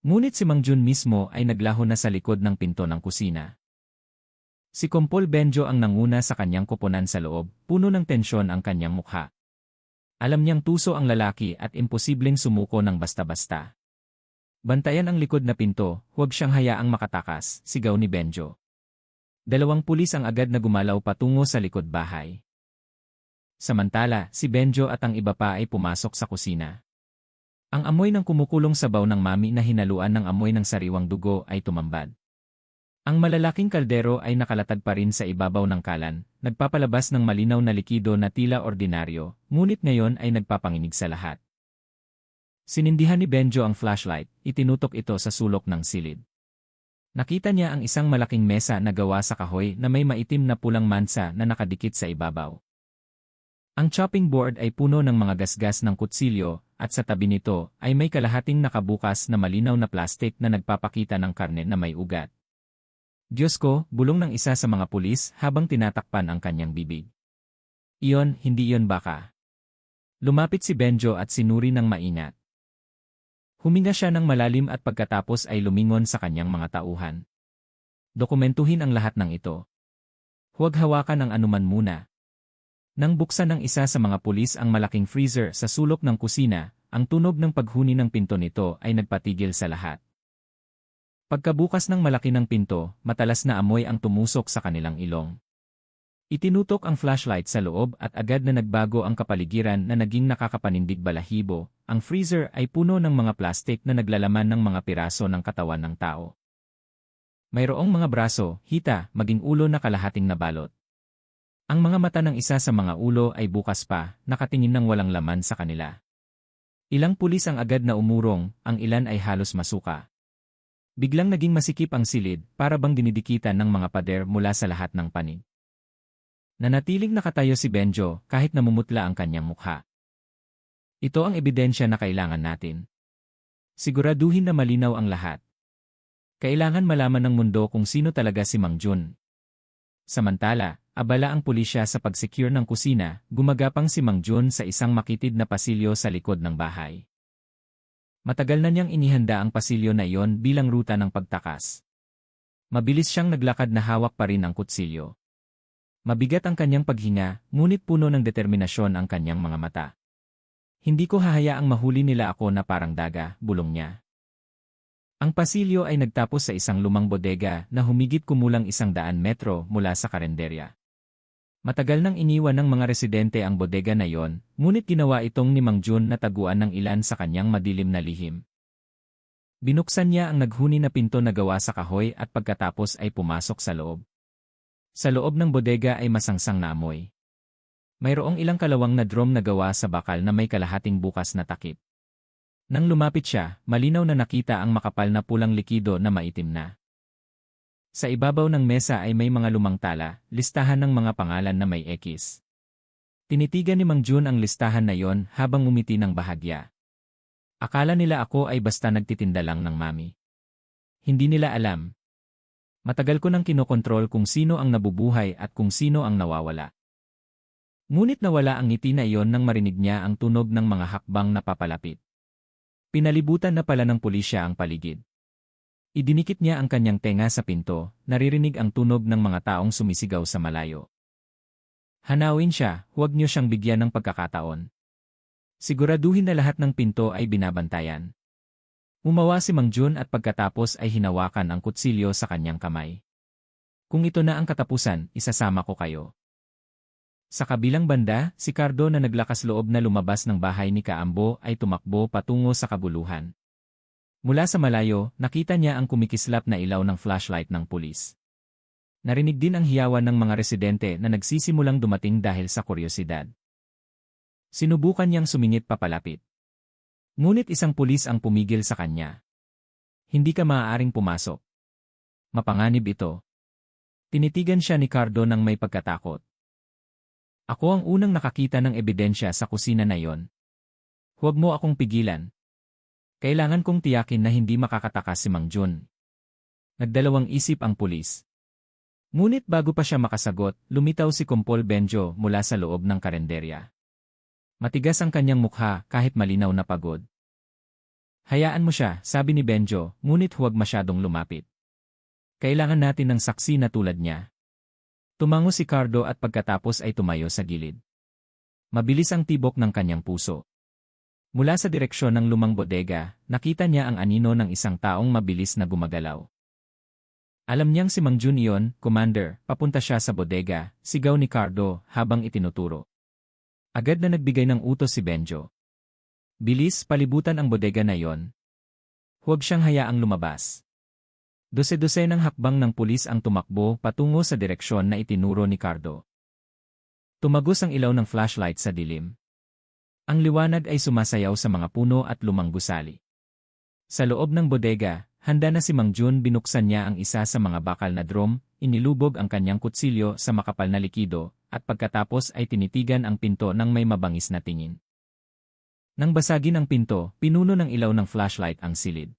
Ngunit si Mang Jun mismo ay naglaho na sa likod ng pinto ng kusina. Si Kompol Benjo ang nanguna sa kanyang koponan sa loob, puno ng tensyon ang kanyang mukha. Alam niyang tuso ang lalaki at imposibleng sumuko ng basta-basta. Bantayan ang likod na pinto, huwag siyang hayaang makatakas, sigaw ni Benjo. Dalawang pulis ang agad na gumalaw patungo sa likod bahay. Samantala, si Benjo at ang iba pa ay pumasok sa kusina. Ang amoy ng kumukulong sabaw ng mami na hinaluan ng amoy ng sariwang dugo ay tumambad. Ang malalaking kaldero ay nakalatag pa rin sa ibabaw ng kalan, nagpapalabas ng malinaw na likido na tila ordinaryo, ngunit ngayon ay nagpapanginig sa lahat. Sinindihan ni Benjo ang flashlight, itinutok ito sa sulok ng silid. Nakita niya ang isang malaking mesa na gawa sa kahoy na may maitim na pulang mansa na nakadikit sa ibabaw. Ang chopping board ay puno ng mga gasgas ng kutsilyo, at sa tabi nito ay may kalahating nakabukas na malinaw na plastik na nagpapakita ng karne na may ugat. Diyos ko, bulong ng isa sa mga pulis habang tinatakpan ang kanyang bibig. Iyon, hindi iyon baka. Lumapit si Benjo at sinuri ng maingat. Huminga siya ng malalim at pagkatapos ay lumingon sa kanyang mga tauhan. Dokumentuhin ang lahat ng ito. Huwag hawakan ang anuman muna. Nang buksan ng isa sa mga pulis ang malaking freezer sa sulok ng kusina, ang tunog ng paghuni ng pinto nito ay nagpatigil sa lahat. Pagkabukas ng malaki ng pinto, matalas na amoy ang tumusok sa kanilang ilong. Itinutok ang flashlight sa loob at agad na nagbago ang kapaligiran na naging nakakapanindig balahibo. Ang freezer ay puno ng mga plastik na naglalaman ng mga piraso ng katawan ng tao. Mayroong mga braso, hita, maging ulo na kalahating nabalot. Ang mga mata ng isa sa mga ulo ay bukas pa, nakatingin ng walang laman sa kanila. Ilang pulis ang agad na umurong, ang ilan ay halos masuka. Biglang naging masikip ang silid, para bang dinidikitan ng mga pader mula sa lahat ng panig. Nanatiling nakatayo si Benjo kahit namumutla ang kanyang mukha. Ito ang ebidensya na kailangan natin. Siguraduhin na malinaw ang lahat. Kailangan malaman ng mundo kung sino talaga si Mang Jun. Samantala, abala ang pulisya sa pag-secure ng kusina, gumagapang si Mang Jun sa isang makitid na pasilyo sa likod ng bahay. Matagal na niyang inihanda ang pasilyo na iyon bilang ruta ng pagtakas. Mabilis siyang naglakad na hawak pa rin ang kutsilyo. Mabigat ang kanyang paghinga, ngunit puno ng determinasyon ang kanyang mga mata. Hindi ko hahayaang mahuli nila ako na parang daga, bulong niya. Ang pasilyo ay nagtapos sa isang lumang bodega na humigit kumulang 100 metro mula sa karenderya. Matagal nang iniwan ng mga residente ang bodega na yon, ngunit ginawa itong ni Mang Jun na taguan ng ilan sa kanyang madilim na lihim. Binuksan niya ang naghuni na pinto na gawa sa kahoy at pagkatapos ay pumasok sa loob. Sa loob ng bodega ay masangsang na amoy. Mayroong ilang kalawang na drum na gawa sa bakal na may kalahating bukas na takip. Nang lumapit siya, malinaw na nakita ang makapal na pulang likido na maitim na. Sa ibabaw ng mesa ay may mga lumang tala, listahan ng mga pangalan na may X. Tinitigan ni Mang Jun ang listahan na yon habang umiti ng bahagya. Akala nila ako ay basta nagtitinda lang ng mami. Hindi nila alam. Matagal ko nang kinokontrol kung sino ang nabubuhay at kung sino ang nawawala. Ngunit nawala ang ngiti na iyon nang marinig niya ang tunog ng mga hakbang na papalapit. Pinalibutan na pala ng pulisya ang paligid. Idinikit niya ang kanyang tenga sa pinto, naririnig ang tunog ng mga taong sumisigaw sa malayo. Hanawin siya, huwag niyo siyang bigyan ng pagkakataon. Siguraduhin na lahat ng pinto ay binabantayan. Umawa si Mang Jun at pagkatapos ay hinawakan ang kutsilyo sa kanyang kamay. Kung ito na ang katapusan, isasama ko kayo. Sa kabilang banda, si Cardo na naglakas loob na lumabas ng bahay ni Kaambo ay tumakbo patungo sa kabuluhan. Mula sa malayo, nakita niya ang kumikislap na ilaw ng flashlight ng pulis. Narinig din ang hiyawan ng mga residente na nagsisimulang dumating dahil sa kuryosidad. Sinubukan niyang sumingit papalapit. Ngunit isang pulis ang pumigil sa kanya. Hindi ka maaaring pumasok. Mapanganib ito. Tinitigan siya ni Cardo ng may pagkatakot. Ako ang unang nakakita ng ebidensya sa kusina na yon. Huwag mo akong pigilan. Kailangan kong tiyakin na hindi makakatakas si Mang Jun. Nagdalawang isip ang pulis. Ngunit bago pa siya makasagot, lumitaw si Kumpol Benjo mula sa loob ng karenderya. Matigas ang kanyang mukha kahit malinaw na pagod. Hayaan mo siya, sabi ni Benjo, ngunit huwag masyadong lumapit. Kailangan natin ng saksi na tulad niya. Tumango si Cardo at pagkatapos ay tumayo sa gilid. Mabilis ang tibok ng kanyang puso. Mula sa direksyon ng lumang bodega, nakita niya ang anino ng isang taong mabilis na gumagalaw. Alam niyang si Mang Jun iyon, Commander, papunta siya sa bodega, sigaw ni Cardo habang itinuturo. Agad na nagbigay ng utos si Benjo. Bilis, palibutan ang bodega na yon. Huwag siyang hayaang lumabas. Dose-dose ng hakbang ng pulis ang tumakbo patungo sa direksyon na itinuro ni Cardo. Tumagos ang ilaw ng flashlight sa dilim. Ang liwanag ay sumasayaw sa mga puno at lumang gusali. Sa loob ng bodega, handa na si Mang Jun, binuksan niya ang isa sa mga bakal na drum, inilubog ang kanyang kutsilyo sa makapal na likido, at pagkatapos ay tinitigan ang pinto ng may mabangis na tingin. Nang basagin ang pinto, pinuno ng ilaw ng flashlight ang silid.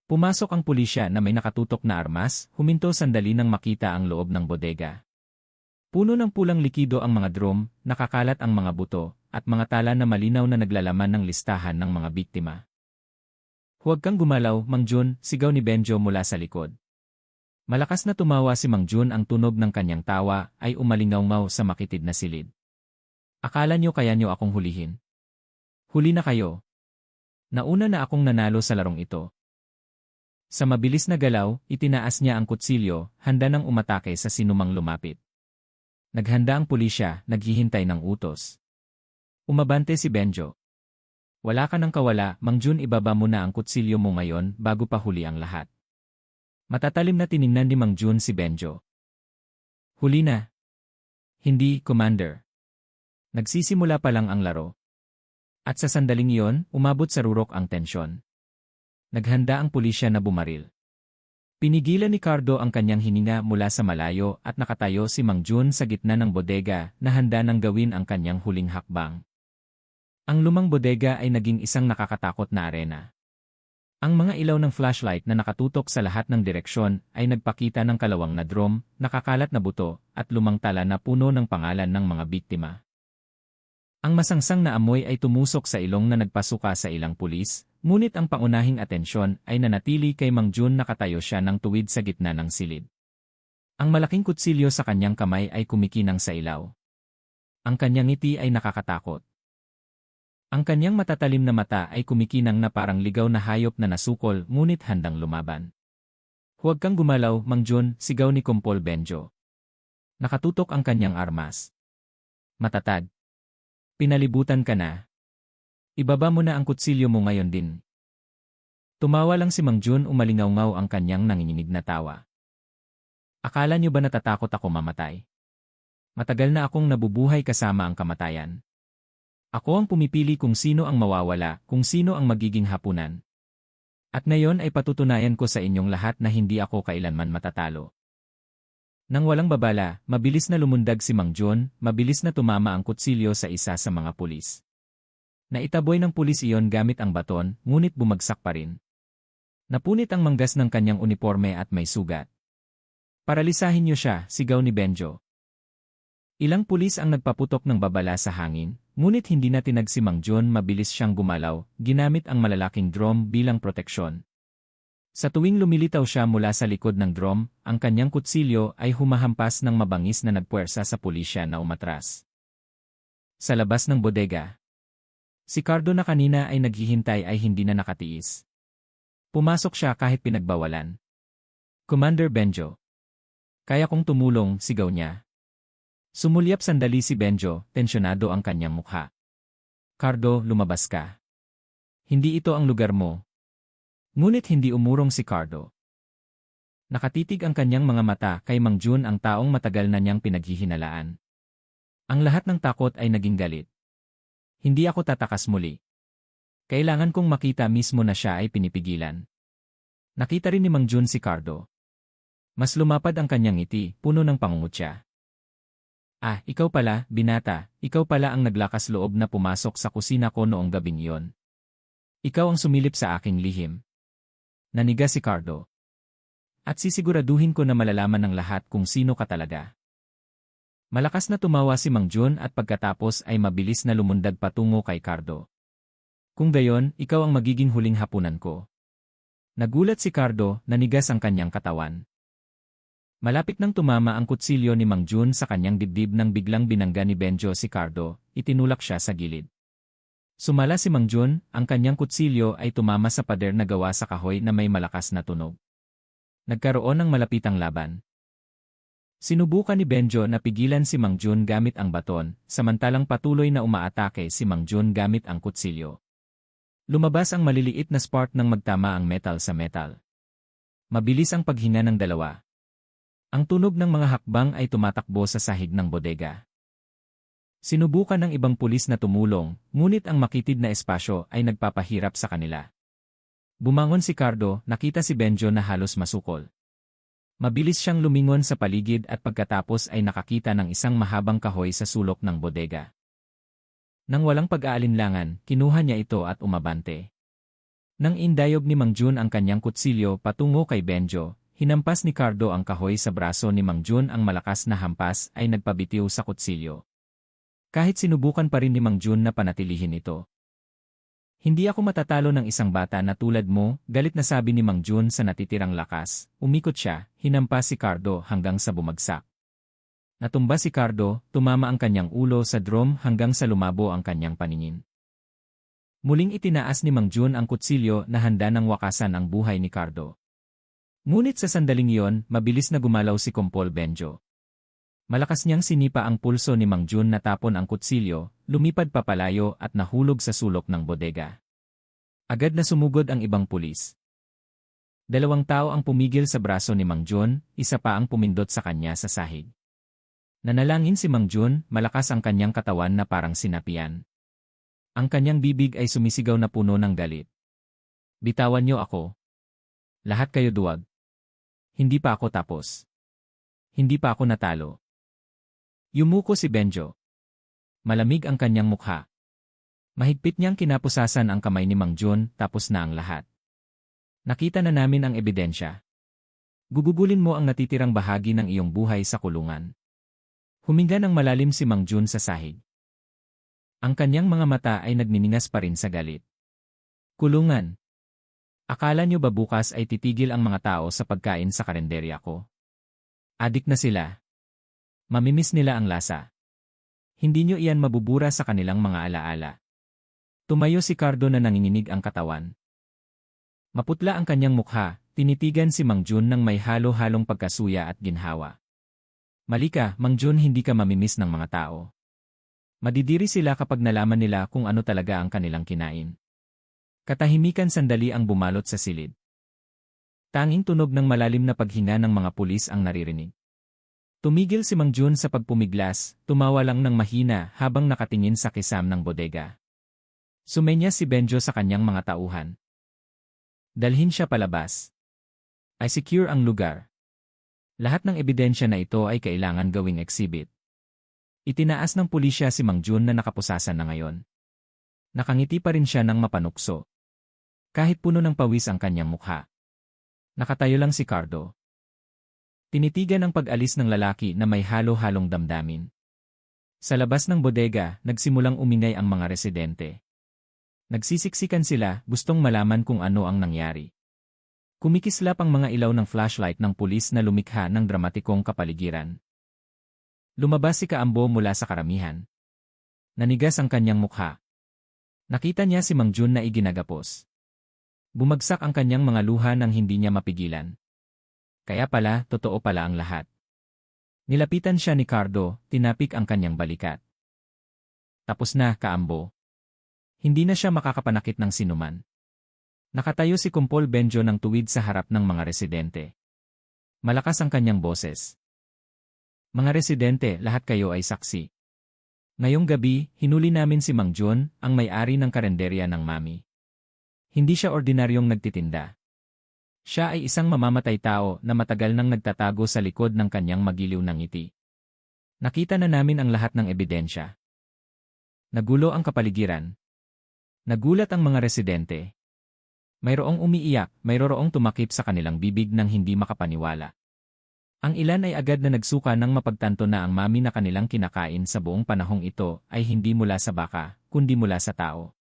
Pumasok ang pulisya na may nakatutok na armas, huminto sandali nang makita ang loob ng bodega. Puno ng pulang likido ang mga drum, nakakalat ang mga buto, at mga tala na malinaw na naglalaman ng listahan ng mga biktima. Huwag kang gumalaw, Mang Jun, sigaw ni Benjo mula sa likod. Malakas na tumawa si Mang Jun, ang tunog ng kanyang tawa ay umalingaw-ngaw sa makitid na silid. Akala niyo kaya niyo akong hulihin? Huli na kayo. Nauna na akong nanalo sa larong ito. Sa mabilis na galaw, itinaas niya ang kutsilyo, handa nang umatake sa sinumang lumapit. Naghanda ang pulisya, naghihintay ng utos. Umabante si Benjo. Wala ka nang kawala, Mang Jun, ibaba mo na ang kutsilyo mo ngayon bago pa huli ang lahat. Matatalim na tiningnan ni Mang Jun si Benjo. Huli na. Hindi, Commander. Nagsisimula pa lang ang laro. At sa sandaling iyon, umabot sa rurok ang tensyon. Naghanda ang pulisya na bumaril. Pinigilan ni Cardo ang kanyang hininga mula sa malayo at nakatayo si Mang Jun sa gitna ng bodega na handa nang gawin ang kanyang huling hakbang. Ang lumang bodega ay naging isang nakakatakot na arena. Ang mga ilaw ng flashlight na nakatutok sa lahat ng direksyon ay nagpakita ng kalawang na drum, nakakalat na buto, at lumang tala na puno ng pangalan ng mga biktima. Ang masangsang na amoy ay tumusok sa ilong na nagpasuka sa ilang pulis, ngunit ang pangunahing atensyon ay nanatili kay Mang Jun, nakatayo siya ng tuwid sa gitna ng silid. Ang malaking kutsilyo sa kanyang kamay ay kumikinang sa ilaw. Ang kanyang ngiti ay nakakatakot. Ang kanyang matatalim na mata ay kumikinang na parang ligaw na hayop na nasukol ngunit handang lumaban. Huwag kang gumalaw, Mang Jun, sigaw ni Kumpol Benjo. Nakatutok ang kanyang armas. Matatag. Pinalibutan ka na. Ibaba mo na ang kutsilyo mo ngayon din. Tumawa lang si Mang Jun, umalingaw-ngaw ang kanyang nanginginig na tawa. Akala niyo ba natatakot ako mamatay? Matagal na akong nabubuhay kasama ang kamatayan. Ako ang pumipili kung sino ang mawawala, kung sino ang magiging hapunan. At ngayon ay patutunayan ko sa inyong lahat na hindi ako kailanman matatalo. Nang walang babala, mabilis na lumundag si Mang Jun, mabilis na tumama ang kutsilyo sa isa sa mga pulis. Naitaboy ng pulis iyon gamit ang baton, ngunit bumagsak pa rin. Napunit ang manggas ng kanyang uniforme at may sugat. Paralisahin niyo siya, sigaw ni Benjo. Ilang pulis ang nagpaputok ng babala sa hangin, ngunit hindi na tinag si Mang Jun. Mabilis siyang gumalaw, ginamit ang malalaking drum bilang proteksyon. Sa tuwing lumilitaw siya mula sa likod ng drum, ang kanyang kutsilyo ay humahampas ng mabangis na nagpuwersa sa pulisya na umatras. Sa labas ng bodega, si Cardo na kanina ay naghihintay ay hindi na nakatiis. Pumasok siya kahit pinagbawalan. Commander Benjo. Kaya kong tumulong, sigaw niya. Sumulyap sandali si Benjo, tensyonado ang kanyang mukha. Cardo, lumabas ka. Hindi ito ang lugar mo. Ngunit hindi umurong si Cardo. Nakatitig ang kanyang mga mata kay Mang Jun, ang taong matagal na niyang pinaghihinalaan. Ang lahat ng takot ay naging galit. Hindi ako tatakas muli. Kailangan kong makita mismo na siya ay pinipigilan. Nakita rin ni Mang Jun si Cardo. Mas lumapad ang kanyang ngiti, puno ng pangungutya. Ah, ikaw pala, binata, ikaw pala ang naglakas loob na pumasok sa kusina ko noong gabing iyon. Ikaw ang sumilip sa aking lihim. Naniga si Cardo. At sisiguraduhin ko na malalaman ng lahat kung sino ka talaga. Malakas na tumawa si Mang Jun at pagkatapos ay mabilis na lumundag patungo kay Cardo. Kung gayon, ikaw ang magiging huling hapunan ko. Nagulat si Cardo, nanigas ang kanyang katawan. Malapit nang tumama ang kutsilyo ni Mang Jun sa kanyang dibdib nang biglang binangga ni Benjo si Cardo, itinulak siya sa gilid. Sumala si Mang Jun, ang kanyang kutsilyo ay tumama sa pader na gawa sa kahoy na may malakas na tunog. Nagkaroon ng malapitang laban. Sinubukan ni Benjo na pigilan si Mang Jun gamit ang baton, samantalang patuloy na umaatake si Mang Jun gamit ang kutsilyo. Lumabas ang maliliit na spark nang magtama ang metal sa metal. Mabilis ang paghinga ng dalawa. Ang tunog ng mga hakbang ay tumatakbo sa sahig ng bodega. Sinubukan ng ibang pulis na tumulong, ngunit ang makitid na espasyo ay nagpapahirap sa kanila. Bumangon si Cardo, nakita si Benjo na halos masukol. Mabilis siyang lumingon sa paligid at pagkatapos ay nakakita ng isang mahabang kahoy sa sulok ng bodega. Nang walang pag-aalinlangan, kinuha niya ito at umabante. Nang indayog ni Mang Jun ang kanyang kutsilyo patungo kay Benjo, hinampas ni Cardo ang kahoy sa braso ni Mang Jun. Ang malakas na hampas ay nagpabitiw sa kutsilyo. Kahit sinubukan pa rin ni Mang Jun na panatilihin ito. Hindi ako matatalo ng isang bata na tulad mo, galit na sabi ni Mang Jun sa natitirang lakas. Umikot siya, hinampas si Cardo hanggang sa bumagsak. Natumba si Cardo, tumama ang kanyang ulo sa drum hanggang sa lumabo ang kanyang paningin. Muling itinaas ni Mang Jun ang kutsilyo na handa ng wakasan ang buhay ni Cardo. Ngunit sa sandaling iyon, mabilis na gumalaw si Kompol Benjo. Malakas niyang sinipa ang pulso ni Mang Jun, natapon ang kutsilyo, lumipad papalayo at nahulog sa sulok ng bodega. Agad na sumugod ang ibang pulis. 2 tao ang pumigil sa braso ni Mang Jun, isa pa ang pumindot sa kanya sa sahig. Nanalangin si Mang Jun, malakas ang kanyang katawan na parang sinapian. Ang kanyang bibig ay sumisigaw na puno ng galit. Bitawan niyo ako. Lahat kayo duwag. Hindi pa ako tapos. Hindi pa ako natalo. Yumuko si Benjo. Malamig ang kanyang mukha. Mahigpit niyang kinapusasan ang kamay ni Mang Jun, tapos na ang lahat. Nakita na namin ang ebidensya. Gugugulin mo ang natitirang bahagi ng iyong buhay sa kulungan. Huminga ng malalim si Mang Jun sa sahig. Ang kanyang mga mata ay nagniningas pa rin sa galit. Kulungan. Akala niyo ba bukas ay titigil ang mga tao sa pagkain sa karenderya ko? Adik na sila. Mamimiss nila ang lasa. Hindi niyo iyan mabubura sa kanilang mga alaala. Tumayo si Cardo na nanginginig ang katawan. Maputla ang kanyang mukha, tinitigan si Mang Jun ng may halo-halong pagkasuya at ginhawa. Mali ka, Mang Jun, hindi ka mamimiss ng mga tao. Madidiri sila kapag nalaman nila kung ano talaga ang kanilang kinain. Katahimikan sandali ang bumalot sa silid. Tanging tunog ng malalim na paghinga ng mga pulis ang naririnig. Tumigil si Mang Jun sa pagpumiglas, tumawa lang ng mahina habang nakatingin sa kisam ng bodega. Sumenya si Benjo sa kanyang mga tauhan. Dalhin siya palabas. I secure ang lugar. Lahat ng ebidensya na ito ay kailangan gawing exhibit. Itinaas ng pulisya si Mang Jun na nakapusasan na ngayon. Nakangiti pa rin siya ng mapanukso. Kahit puno ng pawis ang kanyang mukha. Nakatayo lang si Cardo. Tinitigan ang pag-alis ng lalaki na may halo-halong damdamin. Sa labas ng bodega, nagsimulang umingay ang mga residente. Nagsisiksikan sila, gustong malaman kung ano ang nangyari. Kumikislap ang mga ilaw ng flashlight ng pulis na lumikha ng dramatikong kapaligiran. Lumabas si Kaambo mula sa karamihan. Nanigas ang kanyang mukha. Nakita niya si Mang Jun na iginagapos. Bumagsak ang kanyang mga luha nang hindi niya mapigilan. Kaya pala, totoo pala ang lahat. Nilapitan siya ni Cardo, tinapik ang kanyang balikat. Tapos na, Kaambo. Hindi na siya makakapanakit ng sinuman. Nakatayo si Kumpol Benjo ng tuwid sa harap ng mga residente. Malakas ang kanyang boses. Mga residente, lahat kayo ay saksi. Ngayong gabi, hinuli namin si Mang Jun, ang may-ari ng karenderya ng Mami. Hindi siya ordinaryong nagtitinda. Siya ay isang mamamatay tao na matagal nang nagtatago sa likod ng kanyang magiliw na ngiti. Nakita na namin ang lahat ng ebidensya. Nagulo ang kapaligiran. Nagulat ang mga residente. Mayroong umiiyak, mayroong tumakip sa kanilang bibig nang hindi makapaniwala. Ang ilan ay agad na nagsuka nang mapagtanto na ang mami na kanilang kinakain sa buong panahong ito ay hindi mula sa baka, kundi mula sa tao.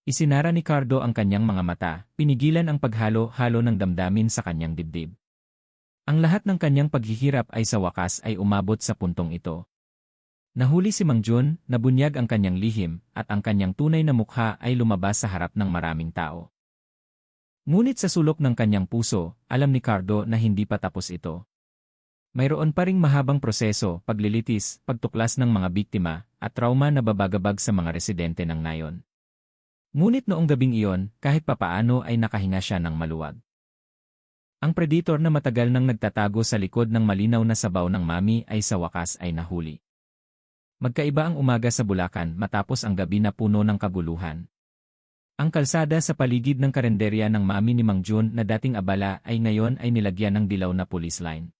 Isinara ni Cardo ang kanyang mga mata, pinigilan ang paghalo-halo ng damdamin sa kanyang dibdib. Ang lahat ng kanyang paghihirap ay sa wakas ay umabot sa puntong ito. Nahuli si Mang Jun, nabunyag ang kanyang lihim, at ang kanyang tunay na mukha ay lumabas sa harap ng maraming tao. Ngunit sa sulok ng kanyang puso, alam ni Cardo na hindi pa tapos ito. Mayroon pa ring mahabang proseso, paglilitis, pagtuklas ng mga biktima, at trauma na babagabag sa mga residente ng nayon. Ngunit noong gabing iyon, kahit papaano ay nakahinga siya ng maluwag. Ang predator na matagal nang nagtatago sa likod ng malinaw na sabaw ng mami ay sa wakas ay nahuli. Magkaiba ang umaga sa Bulacan matapos ang gabi na puno ng kaguluhan. Ang kalsada sa paligid ng karenderya ng mami ni Mang Jun na dating abala ay ngayon ay nilagyan ng dilaw na police line.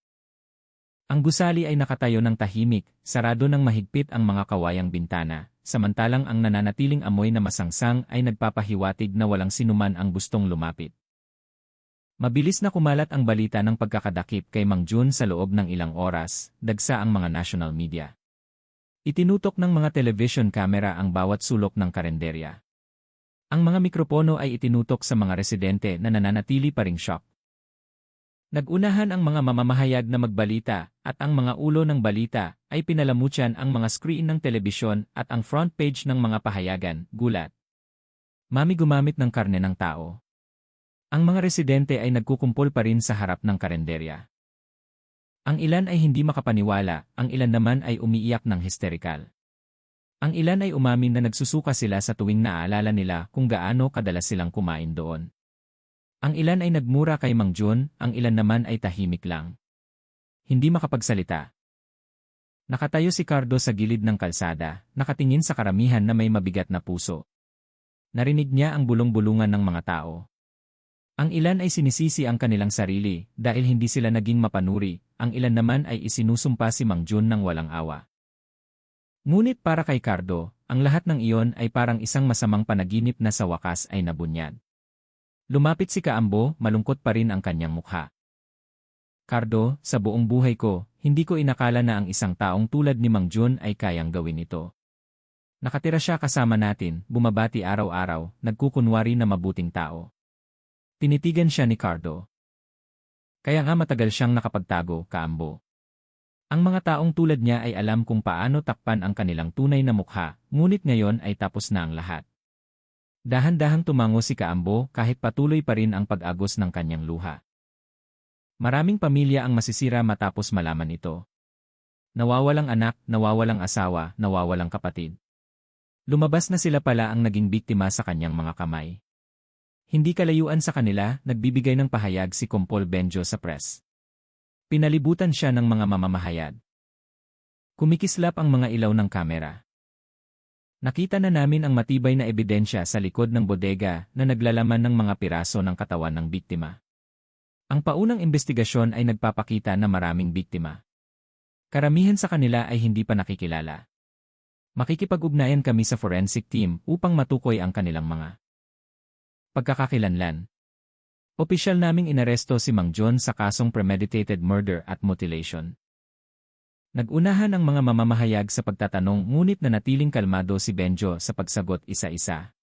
Ang gusali ay nakatayo ng tahimik, sarado ng mahigpit ang mga kawayang bintana, samantalang ang nananatiling amoy na masangsang ay nagpapahiwatig na walang sinuman ang gustong lumapit. Mabilis na kumalat ang balita ng pagkakadakip kay Mang Jun sa loob ng ilang oras, dagsa ang mga national media. Itinutok ng mga television camera ang bawat sulok ng karenderya. Ang mga mikropono ay itinutok sa mga residente na nananatili pa ring shock. Nagunahan ang mga mamamahayag na magbalita at ang mga ulo ng balita ay pinalamutyan ang mga screen ng telebisyon at ang front page ng mga pahayagan, gulat. Mami gumamit ng karne ng tao. Ang mga residente ay nagkukumpol pa rin sa harap ng karenderya. Ang ilan ay hindi makapaniwala, ang ilan naman ay umiiyak ng hysterikal. Ang ilan ay umamin na nagsusuka sila sa tuwing naaalala nila kung gaano kadalas silang kumain doon. Ang ilan ay nagmura kay Mang Jun, ang ilan naman ay tahimik lang. Hindi makapagsalita. Nakatayo si Cardo sa gilid ng kalsada, nakatingin sa karamihan na may mabigat na puso. Narinig niya ang bulong-bulungan ng mga tao. Ang ilan ay sinisisi ang kanilang sarili dahil hindi sila naging mapanuri, ang ilan naman ay isinusumpa si Mang Jun ng walang awa. Ngunit para kay Cardo, ang lahat ng iyon ay parang isang masamang panaginip na sa wakas ay nabunyag. Lumapit si Kaambo, malungkot pa rin ang kanyang mukha. Cardo, sa buong buhay ko, hindi ko inakala na ang isang taong tulad ni Mang Jun ay kayang gawin ito. Nakatira siya kasama natin, bumabati araw-araw, nagkukunwari na mabuting tao. Tinitigan siya ni Cardo. Kaya nga matagal siyang nakapagtago, Kaambo. Ang mga taong tulad niya ay alam kung paano takpan ang kanilang tunay na mukha, ngunit ngayon ay tapos na ang lahat. Dahan-dahang tumango si Kaambo kahit patuloy pa rin ang pag-agos ng kanyang luha. Maraming pamilya ang masisira matapos malaman ito. Nawawalang anak, nawawalang asawa, nawawalang kapatid. Lumabas na sila pala ang naging biktima sa kanyang mga kamay. Hindi kalayuan sa kanila, nagbibigay ng pahayag si Kumpol Benjo sa press. Pinalibutan siya ng mga mamamahayag. Kumikislap ang mga ilaw ng kamera. Nakita na namin ang matibay na ebidensya sa likod ng bodega na naglalaman ng mga piraso ng katawan ng biktima. Ang paunang investigasyon ay nagpapakita na maraming biktima. Karamihan sa kanila ay hindi pa nakikilala. Makikipag-ugnayan kami sa forensic team upang matukoy ang kanilang mga pagkakakilanlan. Opisyal naming inaresto si Mang John sa kasong premeditated murder at mutilation. Nagunahan ang mga mamamahayag sa pagtatanong ngunit nanatiling kalmado si Benjo sa pagsagot isa-isa.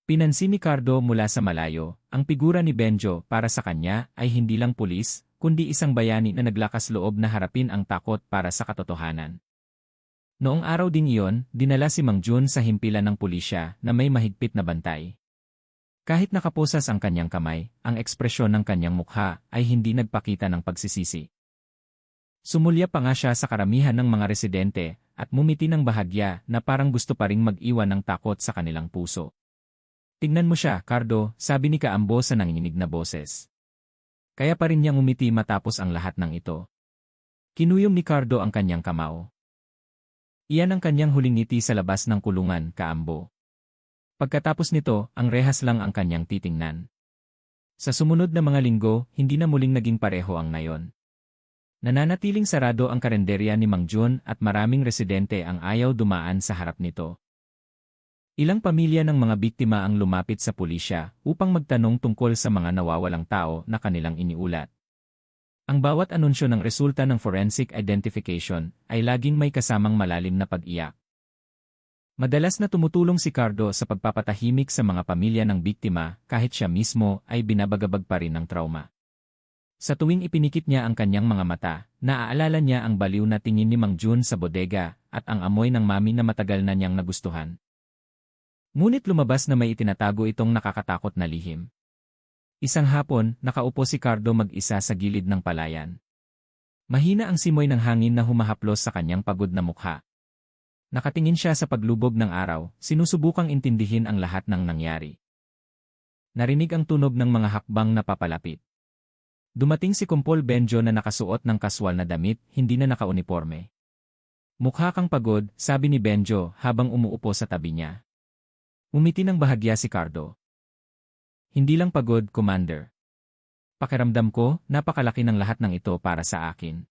Pinansin ni Cardo mula sa malayo, ang figura ni Benjo para sa kanya ay hindi lang pulis, kundi isang bayani na naglakas loob na harapin ang takot para sa katotohanan. Noong araw din iyon, dinala si Mang Jun sa himpilan ng pulisya na may mahigpit na bantay. Kahit nakaposas ang kanyang kamay, ang ekspresyon ng kanyang mukha ay hindi nagpakita ng pagsisisi. Sumulya pa nga siya sa karamihan ng mga residente at mumiti ng bahagya na parang gusto pa ring mag-iwan ng takot sa kanilang puso. "Tignan mo siya, Cardo," sabi ni Kaambo sa nanginginig na boses. Kaya pa rin niyang umiti matapos ang lahat ng ito. Kinuyom ni Cardo ang kanyang kamao. Iyan ang kanyang huling ngiti sa labas ng kulungan, Kaambo. Pagkatapos nito, ang rehas lang ang kanyang titingnan. Sa sumunod na mga linggo, hindi na muling naging pareho ang nayon. Nananatiling sarado ang karenderya ni Mang Jun at maraming residente ang ayaw dumaan sa harap nito. Ilang pamilya ng mga biktima ang lumapit sa pulisya upang magtanong tungkol sa mga nawawalang tao na kanilang iniulat. Ang bawat anunsyo ng resulta ng forensic identification ay laging may kasamang malalim na pag-iyak. Madalas na tumutulong si Cardo sa pagpapatahimik sa mga pamilya ng biktima kahit siya mismo ay binabagabag pa rin ng trauma. Sa tuwing ipinikit niya ang kanyang mga mata, naaalala niya ang baliw na tingin ni Mang Jun sa bodega at ang amoy ng mami na matagal na niyang nagustuhan. Ngunit lumabas na may itinatago itong nakakatakot na lihim. Isang hapon, nakaupo si Cardo mag-isa sa gilid ng palayan. Mahina ang simoy ng hangin na humahaplos sa kanyang pagod na mukha. Nakatingin siya sa paglubog ng araw, sinusubukang intindihin ang lahat ng nangyari. Narinig ang tunog ng mga hakbang na papalapit. Dumating si Kumpol Benjo na nakasuot ng kaswal na damit, hindi na nakauniporme. "Mukha kang pagod," sabi ni Benjo habang umuupo sa tabi niya. Umiti ng bahagya si Cardo. "Hindi lang pagod, Commander. Pakiramdam ko, napakalaki ng lahat ng ito para sa akin.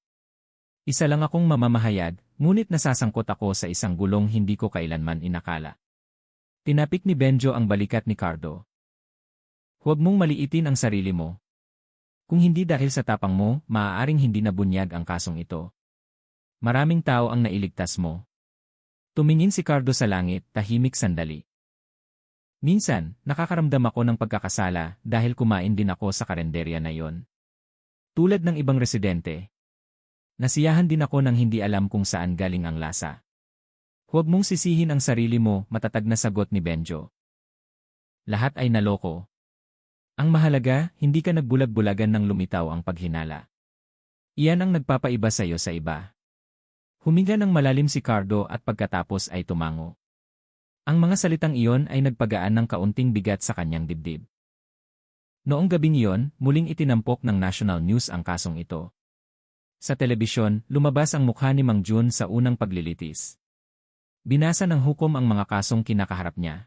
Isa lang akong mamamahayag, ngunit nasasangkot ako sa isang gulong hindi ko kailanman inakala." Tinapik ni Benjo ang balikat ni Cardo. "Huwag mong maliitin ang sarili mo. Kung hindi dahil sa tapang mo, maaaring hindi nabunyag ang kasong ito. Maraming tao ang nailigtas mo." Tumingin si Cardo sa langit, tahimik sandali. "Minsan, nakakaramdam ako ng pagkakasala dahil kumain din ako sa karenderya na yon. Tulad ng ibang residente. Nasiyahan din ako nang hindi alam kung saan galing ang lasa." "Huwag mong sisihin ang sarili mo," matatag na sagot ni Benjo. "Lahat ay naloko. Ang mahalaga, hindi ka nagbulag-bulagan ng lumitaw ang paghinala. Iyan ang nagpapaiba sa iyo sa iba." Huminga ng malalim si Cardo at pagkatapos ay tumango. Ang mga salitang iyon ay nagpagaan ng kaunting bigat sa kanyang dibdib. Noong gabing iyon, muling itinampok ng national news ang kasong ito. Sa telebisyon, lumabas ang mukha ni Mang Jun sa unang paglilitis. Binasa ng hukom ang mga kasong kinakaharap niya.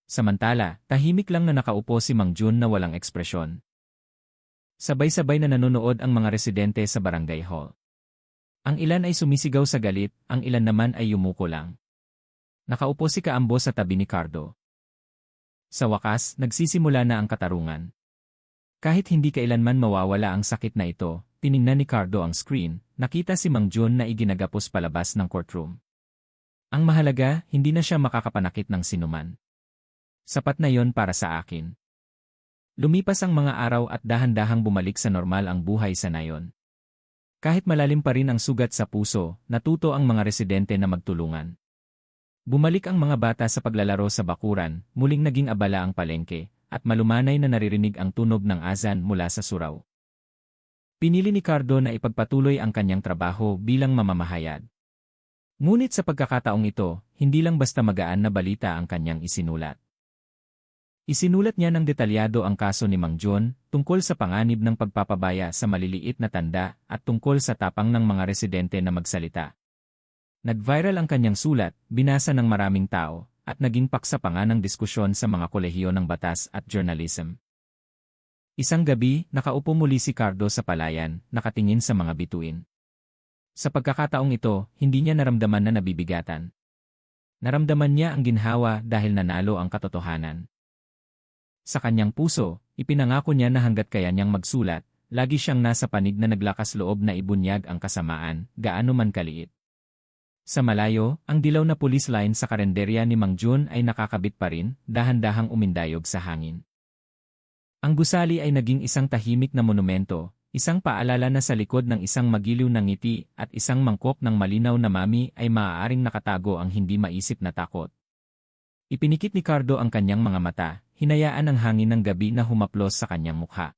Samantala, tahimik lang na nakaupo si Mang Jun na walang ekspresyon. Sabay-sabay na nanonood ang mga residente sa barangay hall. Ang ilan ay sumisigaw sa galit, ang ilan naman ay yumuko lang. Nakaupo si Kaambo sa tabi ni Cardo. Sa wakas, nagsisimula na ang katarungan. Kahit hindi kailanman mawawala ang sakit na ito, tiningnan ni Cardo ang screen, nakita si Mang Jun na iginagapos palabas ng courtroom. Ang mahalaga, hindi na siya makakapanakit ng sinuman. Sapat na yon para sa akin. Lumipas ang mga araw at dahan-dahang bumalik sa normal ang buhay sa nayon. Kahit malalim pa rin ang sugat sa puso, natuto ang mga residente na magtulungan. Bumalik ang mga bata sa paglalaro sa bakuran, muling naging abala ang palengke, at malumanay na naririnig ang tunog ng azan mula sa surau. Pinili ni Cardo na ipagpatuloy ang kanyang trabaho bilang mamamahayag. Ngunit sa pagkakataong ito, hindi lang basta magaan na balita ang kanyang isinulat. Isinulat niya ng detalyado ang kaso ni Mang Jun, tungkol sa panganib ng pagpapabaya sa maliliit na tanda at tungkol sa tapang ng mga residente na magsalita. Nag-viral ang kanyang sulat, binasa ng maraming tao, at naging paksa pa nga ng diskusyon sa mga kolehiyo ng batas at journalism. Isang gabi, nakaupo muli si Cardo sa palayan, nakatingin sa mga bituin. Sa pagkakataong ito, hindi niya naramdaman na nabibigatan. Naramdaman niya ang ginhawa dahil nanalo ang katotohanan. Sa kanyang puso, ipinangako niya na hanggat kaya niyang magsulat, lagi siyang nasa panig na naglakas loob na ibunyag ang kasamaan, gaano man kaliit. Sa malayo, ang dilaw na police line sa karenderya ni Mang Jun ay nakakabit pa rin, dahan-dahang umindayog sa hangin. Ang gusali ay naging isang tahimik na monumento, isang paalala na sa likod ng isang magiliw na ngiti at isang mangkok ng malinaw na mami ay maaaring nakatago ang hindi maisip na takot. Ipinikit ni Cardo ang kanyang mga mata, hinayaan ang hangin ng gabi na humaplos sa kanyang mukha.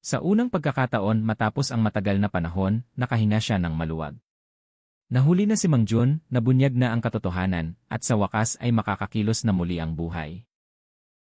Sa unang pagkakataon matapos ang matagal na panahon, nakahinga siya ng maluwag. Nahuli na si Mang Jun, nabunyag na ang katotohanan, at sa wakas ay makakakilos na muli ang buhay.